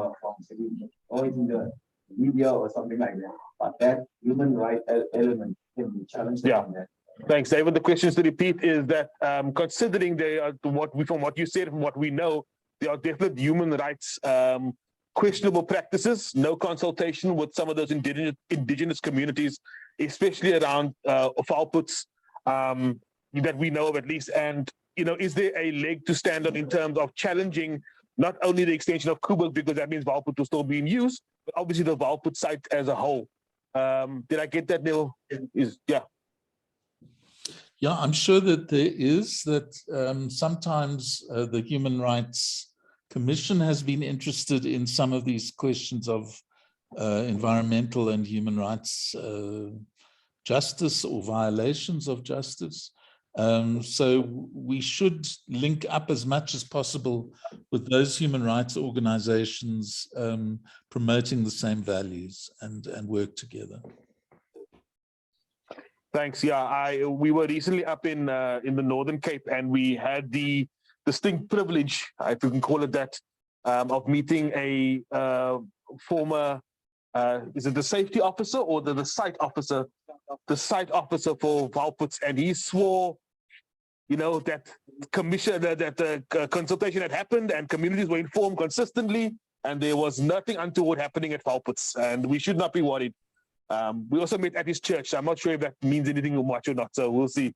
F: always in the media or something like that. But that human right element can be challenged.
B: Yeah.
F: On that.
B: Thanks, David. The questions to repeat is that considering they are from what you said, from what we know, there are definite human rights questionable practices, no consultation with some of those indigenous communities, especially around outputs that we know of at least. And is there a leg to stand on in terms of challenging not only the extension of Kuberg, because that means Valput was still being used, but obviously the Valput site as a whole. Did I get that, Neil? Yeah.
A: Yeah, I'm sure that there is that sometimes the Human Rights Commission has been interested in some of these questions of environmental and human rights justice or violations of justice. So we should link up as much as possible with those human rights organizations promoting the same values and work together.
B: Thanks. Yeah, we were recently up in the Northern Cape, and we had the distinct privilege, if you can call it that, of meeting a former, is it the safety officer or the site officer? The site officer for Valputs, and he swore, that commission, that the consultation had happened, and communities were informed consistently, and there was nothing untoward happening at Valputs, and we should not be worried. We also met at his church. I'm not sure if that means anything much or not, so we'll see.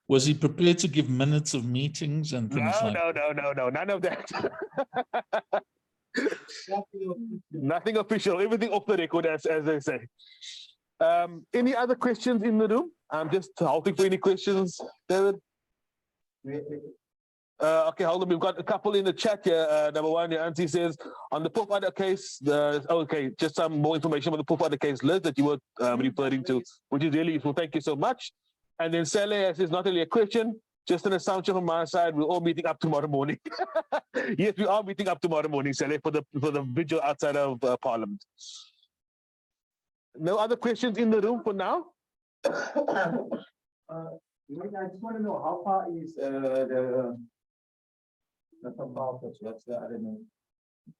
A: Was he prepared to give minutes of meetings and things like that?
B: No, none of that. Nothing official, everything off the record, as they say. Any other questions in the room? I'm just hoping for any questions, David. Okay, hold on. We've got a couple in the chat here. Number one, your auntie says, on the Pofadder case, okay, just some more information about the Pofadder case, Liz, that you were referring to, which is really useful. Thank you so much. And then Sally says, not really a question, just an assumption from my side. We're all meeting up tomorrow morning. Yes, we are meeting up tomorrow morning, Sally, for the vigil outside of Parliament. No other questions in the room for now?
F: I just want to know how far is the what's the other name?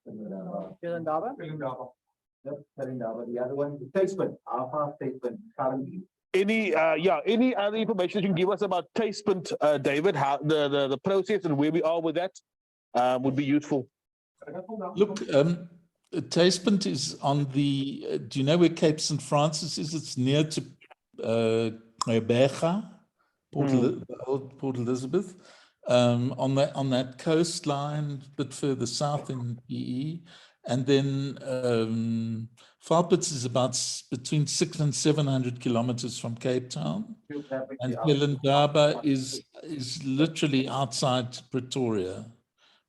I: Philindaba?
F: The other one, Tasman. How far Tasman currently?
B: Any other information you can give us about Tasman, David? How the process and where we are with that would be useful.
A: Look, Tasman is on the. Do you know where Cape St. Francis is? It's near to Gqeberha, Port Elizabeth. On that coastline, a bit further south in PE, and then Valputs is about between 600 and 700 kilometers from Cape Town, and Philindaba is literally outside Pretoria,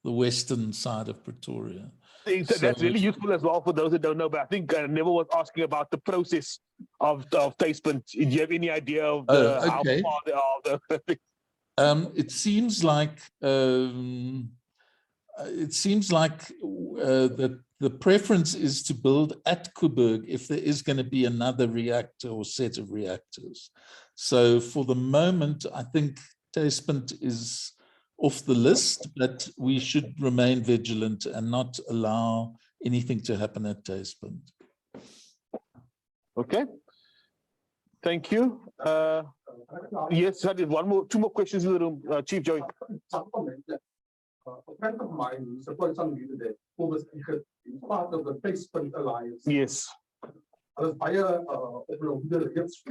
A: the western side of Pretoria.
B: That's really useful as well for those that don't know. But I think Neville was asking about the process of Tasman. Do you have any idea of how far they are?
A: It seems like that the preference is to build at Kuberg if there is going to be another reactor or set of reactors. So for the moment, I think Tasman is off the list, but we should remain vigilant and not allow anything to happen at Tasman.
B: Okay. Thank you. Yes, sorry, two more questions in the room. Chief Joey.
E: A friend of mine supported somebody today who was part of the Placement Alliance.
B: Yes.
E: As baie gets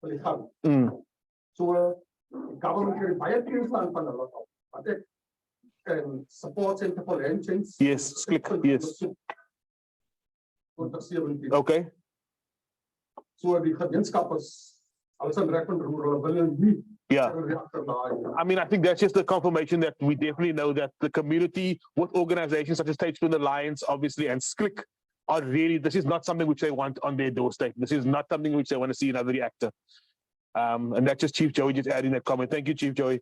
E: baie gaan. So government het baie teenstaan van hulle af. Wat ek en support center for land change.
B: Yes, click. Yes. Okay.
E: So die gemeenskap is alles in rek en roer, hulle wil nie.
B: Yeah. I mean, I think that's just a confirmation that we definitely know that the community with organizations such as Statesman Alliance, obviously, and SCLIC are really, this is not something which they want on their doorstep. This is not something which they want to see another reactor. And that's just Chief Joey just adding that comment. Thank you, Chief Joey.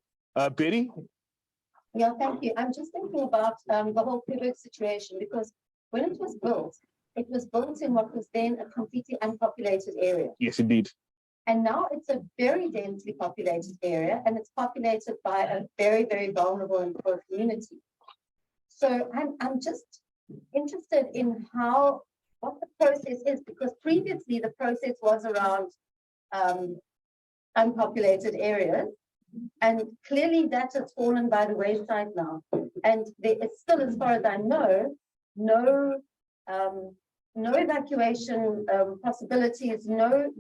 B: Betty?
J: Yeah, thank you. I'm just thinking about the whole Quebec situation, because when it was built in what was then a completely unpopulated area.
B: Yes, indeed.
J: And now it's a very densely populated area, and it's populated by a very, very vulnerable and poor community. So I'm just interested in what the process is, because previously the process was around unpopulated areas, and clearly that has fallen by the wayside now. And there is still, as far as I know, no evacuation possibilities, no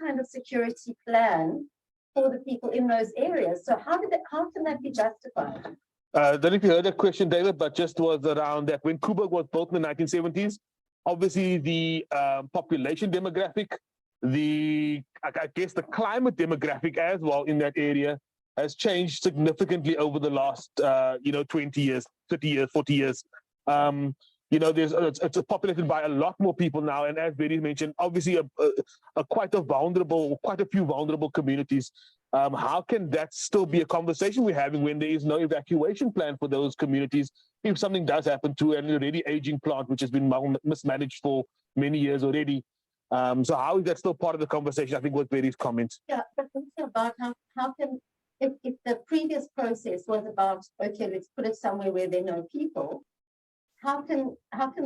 J: kind of security plan for the people in those areas. So how can that be justified?
B: I don't know if you heard that question, David, but just was around that when Koeberg was built in the 1970s, obviously the population demographic, I guess the climate demographic as well in that area has changed significantly over the last 20 years, 30 years, 40 years. It's populated by a lot more people now, and as Betty mentioned, obviously quite a few vulnerable communities. How can that still be a conversation we're having when there is no evacuation plan for those communities if something does happen to an already aging plant which has been mismanaged for many years already? So how is that still part of the conversation? I think was Betty's comment.
J: Yeah, but also about how can, if the previous process was about, okay, let's put it somewhere where there are no people, how can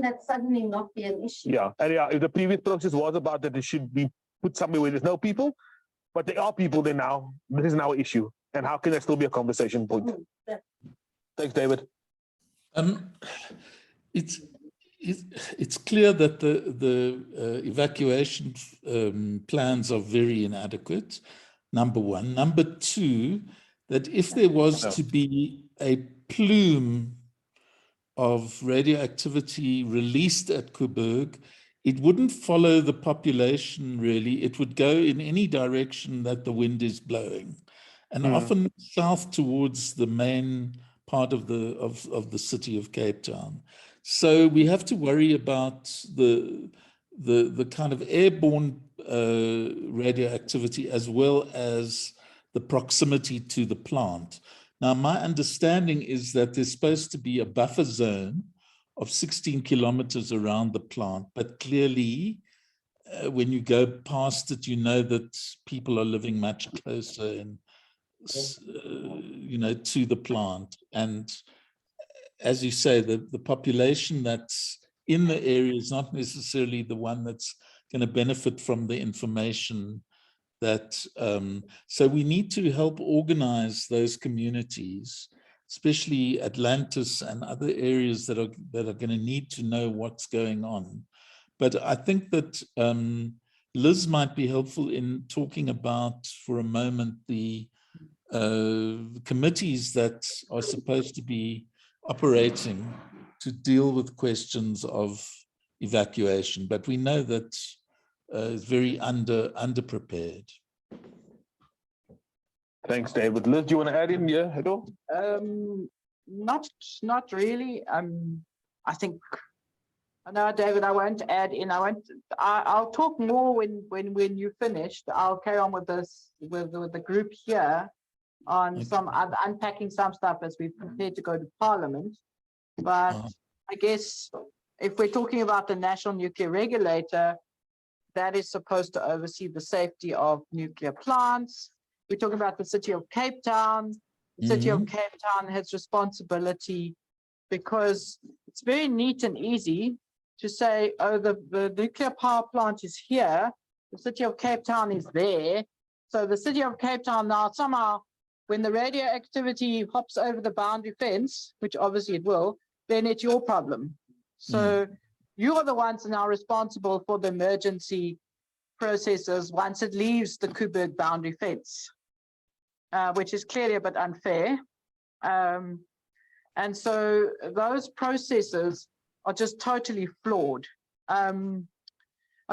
J: that suddenly not be an issue?
B: Yeah, and if the previous process was about that it should be put somewhere where there's no people, but there are people there now, this is now an issue. And how can that still be a conversation point? Thanks, David.
A: It's clear that the evacuation plans are very inadequate, number one. Number two, that if there was to be a plume of radioactivity released at Koeberg, it wouldn't follow the population really. It would go in any direction that the wind is blowing, and often south towards the main part of the city of Cape Town. So we have to worry about the kind of airborne radioactivity as well as the proximity to the plant. Now, my understanding is that there's supposed to be a buffer zone of 16 kilometers around the plant, but clearly when you go past it, you know that people are living much closer and to the plant. And as you say, the population that's in the area is not necessarily the one that's going to benefit from the information that, so we need to help organize those communities, especially Atlantis and other areas that are going to need to know what's going on. But I think that Liz might be helpful in talking about, for a moment, the committees that are supposed to be operating to deal with questions of evacuation. But we know that it's very underprepared.
B: Thanks, David. Liz, do you want to add in here at all?
I: Not really. I think, no, David, I won't add in. I'll talk more when you finished. I'll carry on with this with the group here on some unpacking some stuff as we prepare to go to Parliament. But I guess if we're talking about the National Nuclear Regulator, that is supposed to oversee the safety of nuclear plants. We're talking about the City of Cape Town. The City of Cape Town has responsibility because it's very neat and easy to say, oh, the nuclear power plant is here, the city of Cape Town is there. So the city of Cape Town now somehow, when the radioactivity hops over the boundary fence, which obviously it will, then it's your problem. So you are the ones now responsible for the emergency processes once it leaves the Coburg boundary fence, which is clearly a bit unfair. And so those processes are just totally flawed. I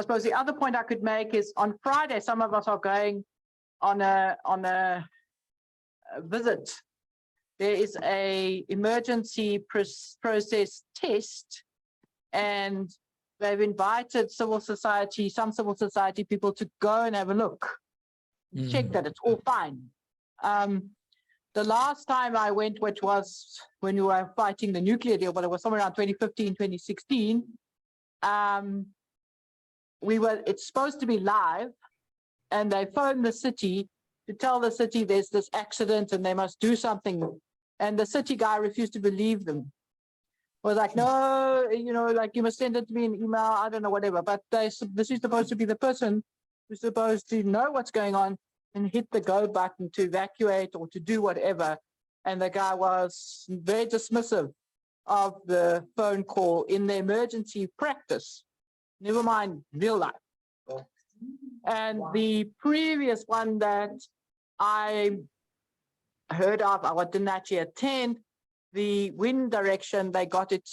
I: suppose the other point I could make is on Friday, some of us are going on a visit. There is a emergency process test, and they've invited civil society, some civil society people to go and have a look, check that it's all fine. The last time I went, which was when we were fighting the nuclear deal, but it was somewhere around 2015, 2016, it's supposed to be live, and they phoned the city to tell the city there's this accident and they must do something. And the city guy refused to believe them. Was like, no, you know, like you must send it to me in email, I don't know, whatever. But this is supposed to be the person who's supposed to know what's going on and hit the go button to evacuate or to do whatever. And the guy was very dismissive of the phone call in the emergency practice, never mind real life. And the previous one that I heard of, I didn't actually attend, the wind direction, they got it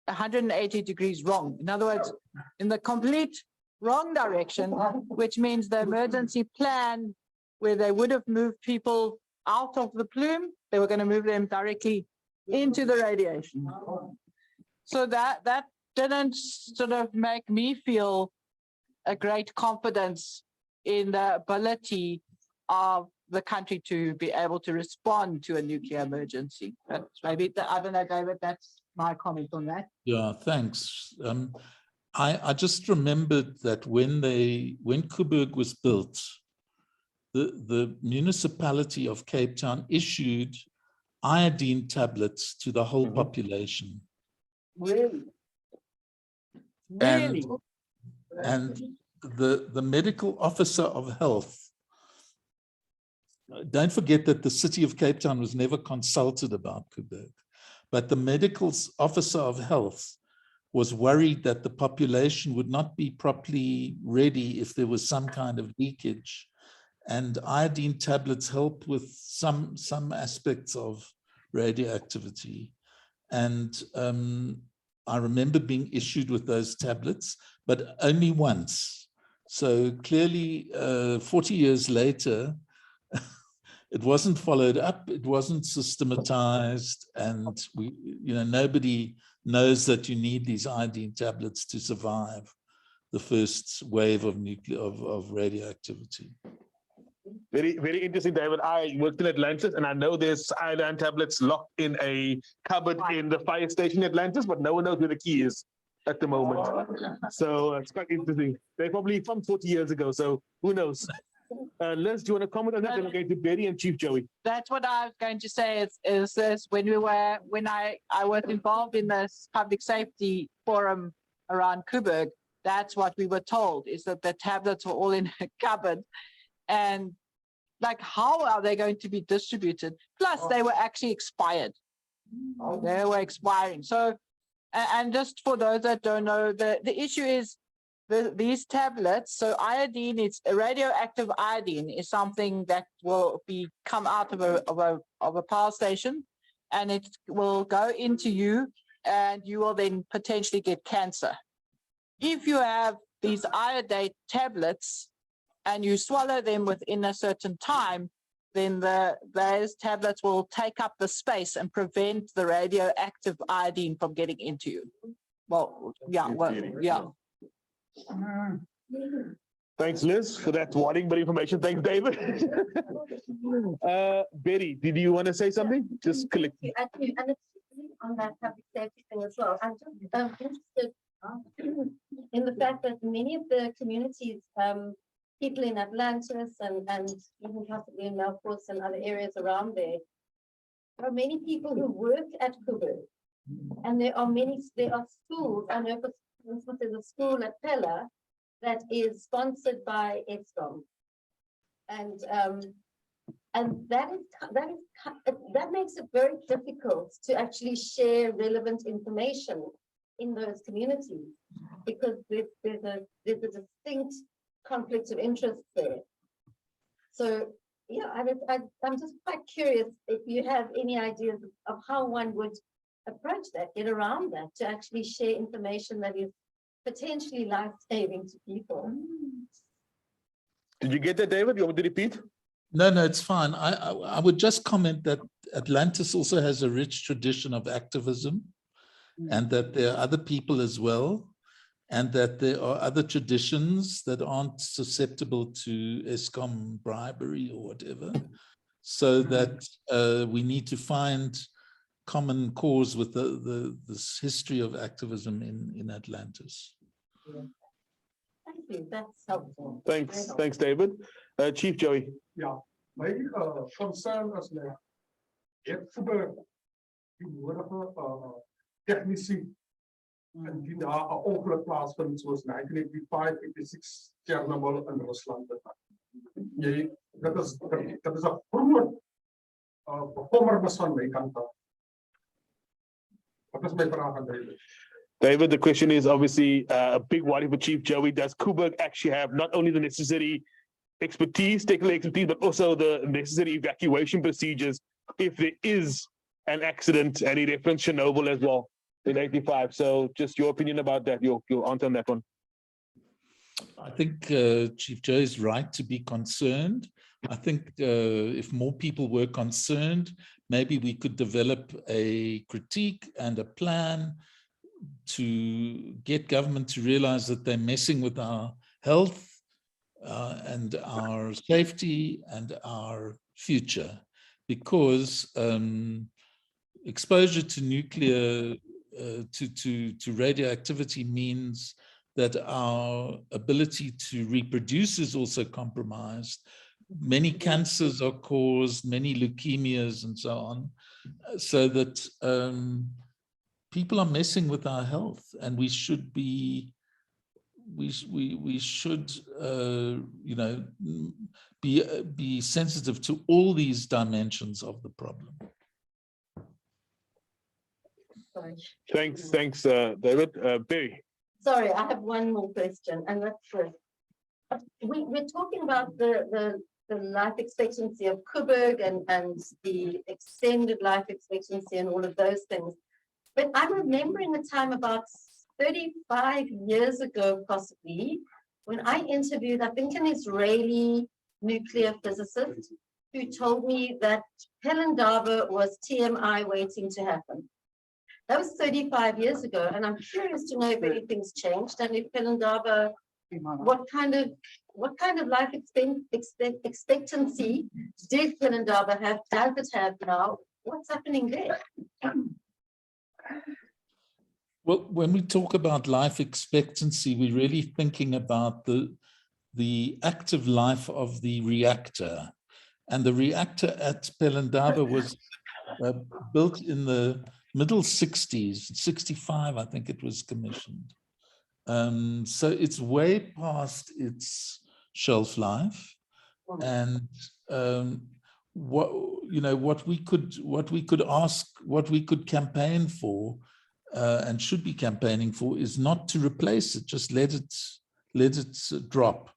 I: 180 degrees wrong. In other words, in the complete wrong direction, which means the emergency plan where they would have moved people out of the plume, they were going to move them directly into the radiation. So that didn't sort of make me feel a great confidence in the ability of the country to be able to respond to a nuclear emergency. But maybe, I don't know, David, that's my comment on that.
A: Yeah, thanks. I just remembered that when Coburg was built, the municipality of Cape Town issued iodine tablets to the whole population.
I: Really? Really?
A: And the medical officer of health, don't forget that the city of Cape Town was never consulted about Coburg, but the medical officer of health was worried that the population would not be properly ready if there was some kind of leakage. And iodine tablets help with some aspects of radioactivity. And I remember being issued with those tablets, but only once. So clearly 40 years later, it wasn't followed up, it wasn't systematized, and nobody knows that you need these iodine tablets to survive the first wave of radioactivity.
B: Very, very interesting, David. I worked in Atlantis, and I know there's iodine tablets locked in a cupboard in the fire station in Atlantis, but no one knows where the key is at the moment. So it's quite interesting. They're probably from 40 years ago, so who knows? Liz, do you want to comment on that? Then we're going to Betty and Chief Joey.
I: That's what I was going to say is when I was involved in this public safety forum around Coburg, that's what we were told, is that the tablets were all in a cupboard. And like, how are they going to be distributed? Plus, they were actually expired. They were expiring. So, and just for those that don't know, the issue is these tablets. So iodine, it's a radioactive iodine, is something that will come out of a power station, and it will go into you, and you will then potentially get cancer. If you have these iodate tablets and you swallow them within a certain time, then those tablets will take up the space and prevent the radioactive iodine from getting into you. Well, yeah.
B: Thanks, Liz, for that warning, but information. Thanks, David. Betty, did you want to say something? Just click.
J: Actually, and it's on that public safety thing as well. I'm just interested in the fact that many of the communities, people in Atlantis and even possibly in Melfort and other areas around there are many people who work at Coburg, and there are schools. I know for instance, there's a school at Pella that is sponsored by Eskom. And that makes it very difficult to actually share relevant information in those communities because there's a distinct conflict of interest there. So yeah, I'm just quite curious if you have any ideas of how one would approach that, get around that, to actually share information that is potentially life-saving to people.
B: Did you get that, David? You want me to repeat?
A: No, it's fine. I would just comment that Atlantis also has a rich tradition of activism, and that there are other people as well, and that there are other traditions that aren't susceptible to Eskom bribery or whatever. So that we need to find common cause with this history of activism in Atlantis.
J: Thank you, that's helpful.
B: Thanks, David. Chief Joey.
E: Yeah, my concern is that if die vorige technici en die daar 'n ongeluk plaasvind soos 1985, 86 Chernobyl in Rusland. Dat is 'n groot bekommernis van my kant af. Wat is my vraag aan David?
B: David, the question is obviously a big worry for Chief Joey. Does Kuberg actually have not only the necessary expertise, technical expertise, but also the necessary evacuation procedures if there is an accident? And he referenced Chernobyl as well in 85. So just your opinion about that, your answer on that one.
A: I think Chief Joe is right to be concerned. I think if more people were concerned, maybe we could develop a critique and a plan to get government to realize that they're messing with our health and our safety and our future, because exposure to nuclear, to radioactivity means that our ability to reproduce is also compromised. Many cancers are caused, many leukemias and so on, so that people are messing with our health, and we should be, we should, you know, be sensitive to all these dimensions of the problem.
J: Sorry.
B: Thanks, David. Barry.
J: Sorry, I have one more question, and that's this. We're talking about the life expectancy of Kuberg and the extended life expectancy and all of those things. But I'm remembering a time about 35 years ago, possibly, when I interviewed, I think, an Israeli nuclear physicist who told me that Pelindaba was TMI waiting to happen. That was 35 years ago, and I'm curious to know if anything's changed and if Pelindaba, what kind of life expectancy did Pelindaba have? Does it have now? What's happening there?
A: Well, when we talk about life expectancy, we're really thinking about the active life of the reactor. And the reactor at Pelindaba was built in the middle 60s, 65, I think it was commissioned. So it's way past its shelf life. And what we could ask, what we could campaign for, and should be campaigning for, is not to replace it, just let it drop.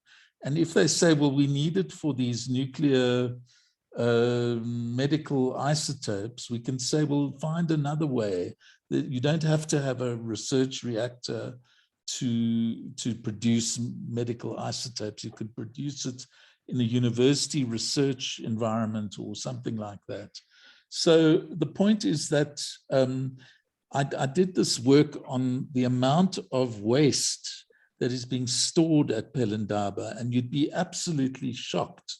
A: And if they say, well, we need it for these nuclear medical isotopes, we can say, well, find another way. That you don't have to have a research reactor to produce medical isotopes. You could produce it in a university research environment or something like that. So the point is that I did this work on the amount of waste that is being stored at Pelindaba, and you'd be absolutely shocked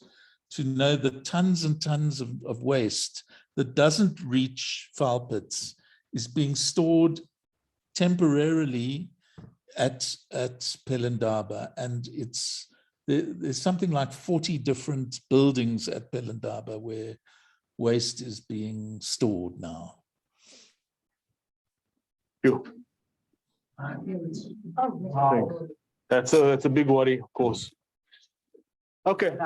A: to know the tons and tons of waste that doesn't reach foul pits is being stored temporarily at Pelindaba, and there's something like 40 different buildings at Pelindaba where waste is being stored now.
B: That's a big worry, of course. Okay,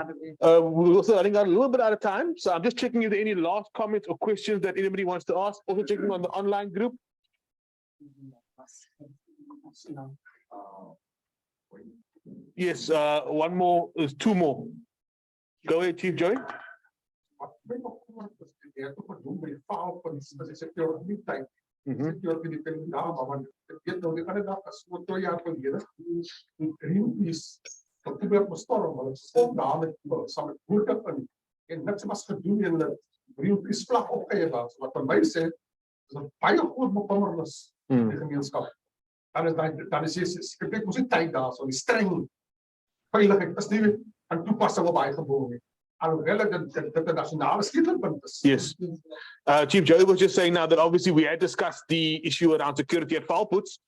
B: we're also running out a little bit out of time, so I'm just checking if there are any last comments or questions that anybody wants to ask. Also checking on the online group. Yes, one more, there's two more. Go ahead, Chief Joey.
E: En net zoals gedoen in de Greenpeace vlag opgeheven, wat van mij zegt, is een baie groot bekommernis in de gemeenschap. Dan is je kijk, ons die tijd daar, zo die streng veiligheid is niet aan toepassing op eigen woning. Alhoewel het nationale sleutelpunt is.
B: Yes. Chief Joey was just saying now that obviously we had discussed the issue around security at Valputs,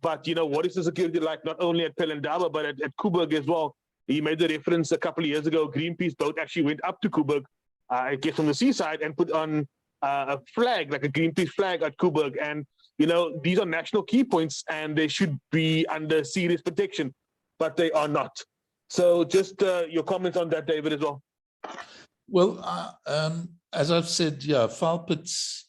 B: but you know, what is the security like not only at Pelindaba, but at Koeberg as well? He made the reference a couple of years ago, Greenpeace boat actually went up to Koeberg, I guess from the seaside, and put on a flag, like a Greenpeace flag at Koeberg. And, you know, these are national key points and they should be under serious protection, but they are not. So just your comments on that, David, as well.
A: Well, as I've said, yeah, Valputs,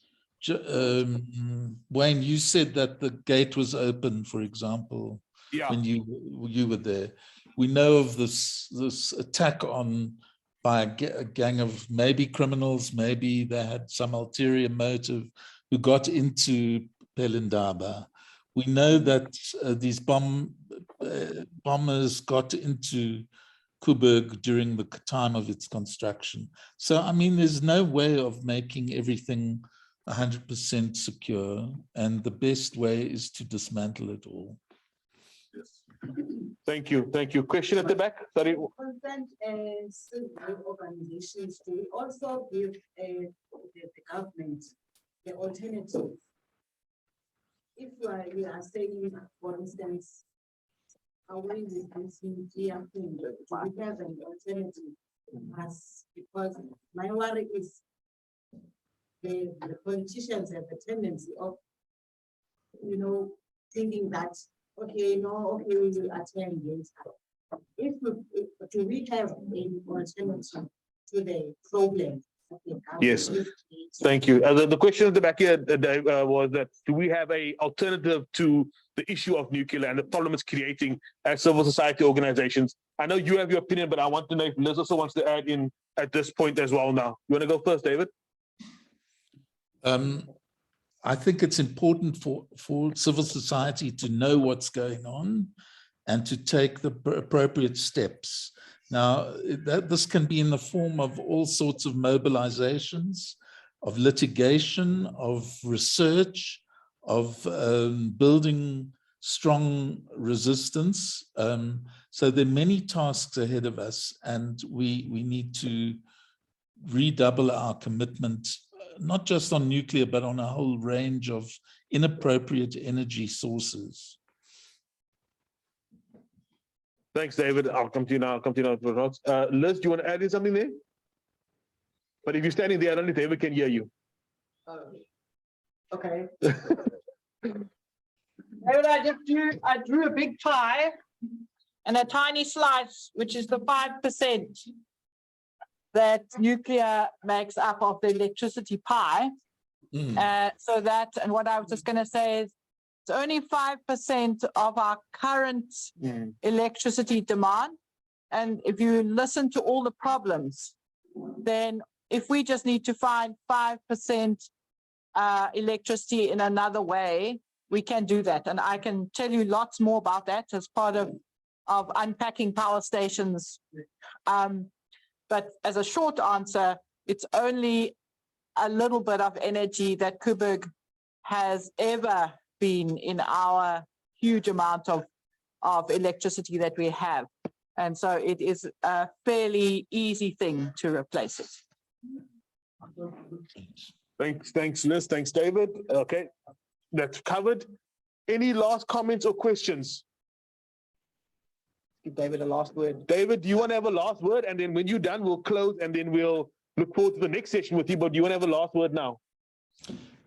A: Wayne, you said that the gate was open, for example, when you were there. We know of this attack on by a gang of maybe criminals, maybe they had some ulterior motive, who got into Pelindaba. We know that these bombers got into Koeberg during the time of its construction. So, I mean, there's no way of making everything 100% secure, and the best way is to dismantle it all.
B: Yes. Thank you. Thank you. Question at the back. Sorry.
K: Consent and civil organizations to also give the government the alternative. If we are saying, for instance, away with this nuclear thing, we have an alternative, as because my worry is the politicians have a tendency of, you know, thinking that okay, no, okay, we will attend this. Do we have an alternative to the problem?
B: Yes, thank you. The question at the back here was that do we have an alternative to the issue of nuclear and the problem it's creating as civil society organizations? I know you have your opinion, but I want to know if Liz also wants to add in at this point as well now. You want to go first, David?
A: I think it's important for civil society to know what's going on and to take the appropriate steps. Now, this can be in the form of all sorts of mobilizations, of litigation, of research, of building strong resistance. So there are many tasks ahead of us, and we need to redouble our commitment, not just on nuclear, but on a whole range of inappropriate energy sources.
B: Thanks, David. I'll come to you now. Liz, do you want to add in something there? But if you're standing there, only David can hear you.
I: Okay. David, I drew a big pie and a tiny slice, which is the 5% that nuclear makes up of the electricity pie. So that, and what I was just going to say is, it's only 5% of our current electricity demand. And if you listen to all the problems, then if we just need to find 5% electricity in another way, we can do that. And I can tell you lots more about that as part of unpacking power stations. But as a short answer, it's only a little bit of energy that Koeberg has ever been in our huge amount of electricity that we have. And so it is a fairly easy thing to replace it.
B: Thanks, Liz. Thanks, David. Okay, that's covered. Any last comments or questions?
G: Give David a last word.
B: David, do you want to have a last word? And then when you're done, we'll close and then we'll look forward to the next session with you. But do you want to have a last word now?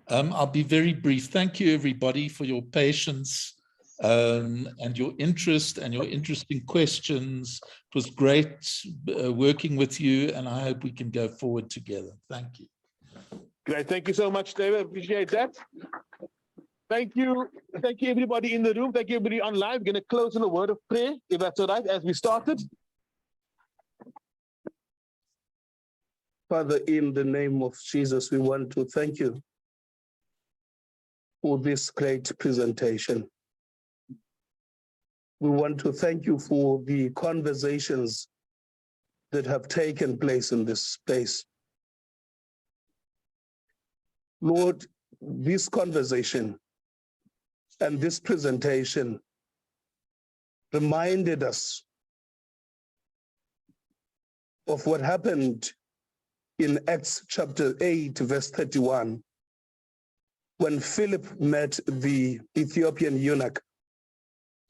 A: I'll be very brief. Thank you, everybody, for your patience and your interest and your interesting questions. It was great working with you, and I hope we can go forward together. Thank you.
B: Great. Thank you so much, David. Appreciate that. Thank you. Thank you, everybody in the room. Thank you, everybody online. We're going to close in a word of prayer, if that's all right, as we started.
D: Father, in the name of Jesus, we want to thank you for this great presentation. We want to thank you for the conversations that have taken place in this space. Lord, this conversation and this presentation reminded us of what happened in Acts chapter 8, verse 31, when Philip met the Ethiopian eunuch.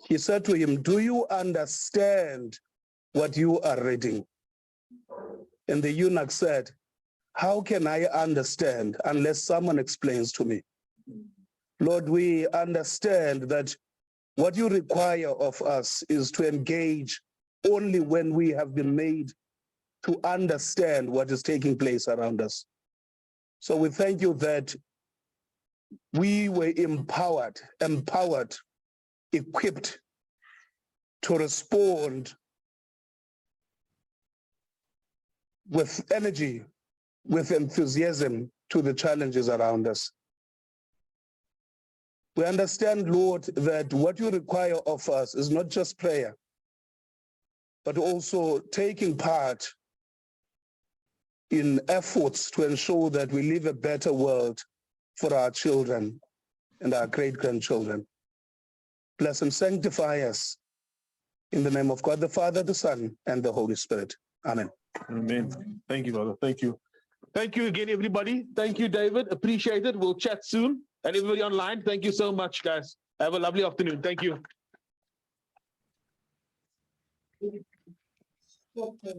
D: He said to him, "Do you understand what you are reading?" And the eunuch said, "How can I understand unless someone explains to me?" Lord, we understand that what you require of us is to engage only when we have been made to understand what is taking place around us. So we thank you that we were empowered, equipped to respond with energy, with enthusiasm to the challenges around us. We understand, Lord, that what you require of us is not just prayer, but also taking part in efforts to ensure that we live a better world for our children and our great-grandchildren. Bless and sanctify us in the name of God, the Father, the Son, and the Holy Spirit. Amen.
B: Amen. Thank you, brother. Thank you. Thank you again, everybody. Thank you, David. Appreciate it. We'll chat soon. And everybody online, thank you so much, guys. Have a lovely afternoon. Thank you.
K: Okay.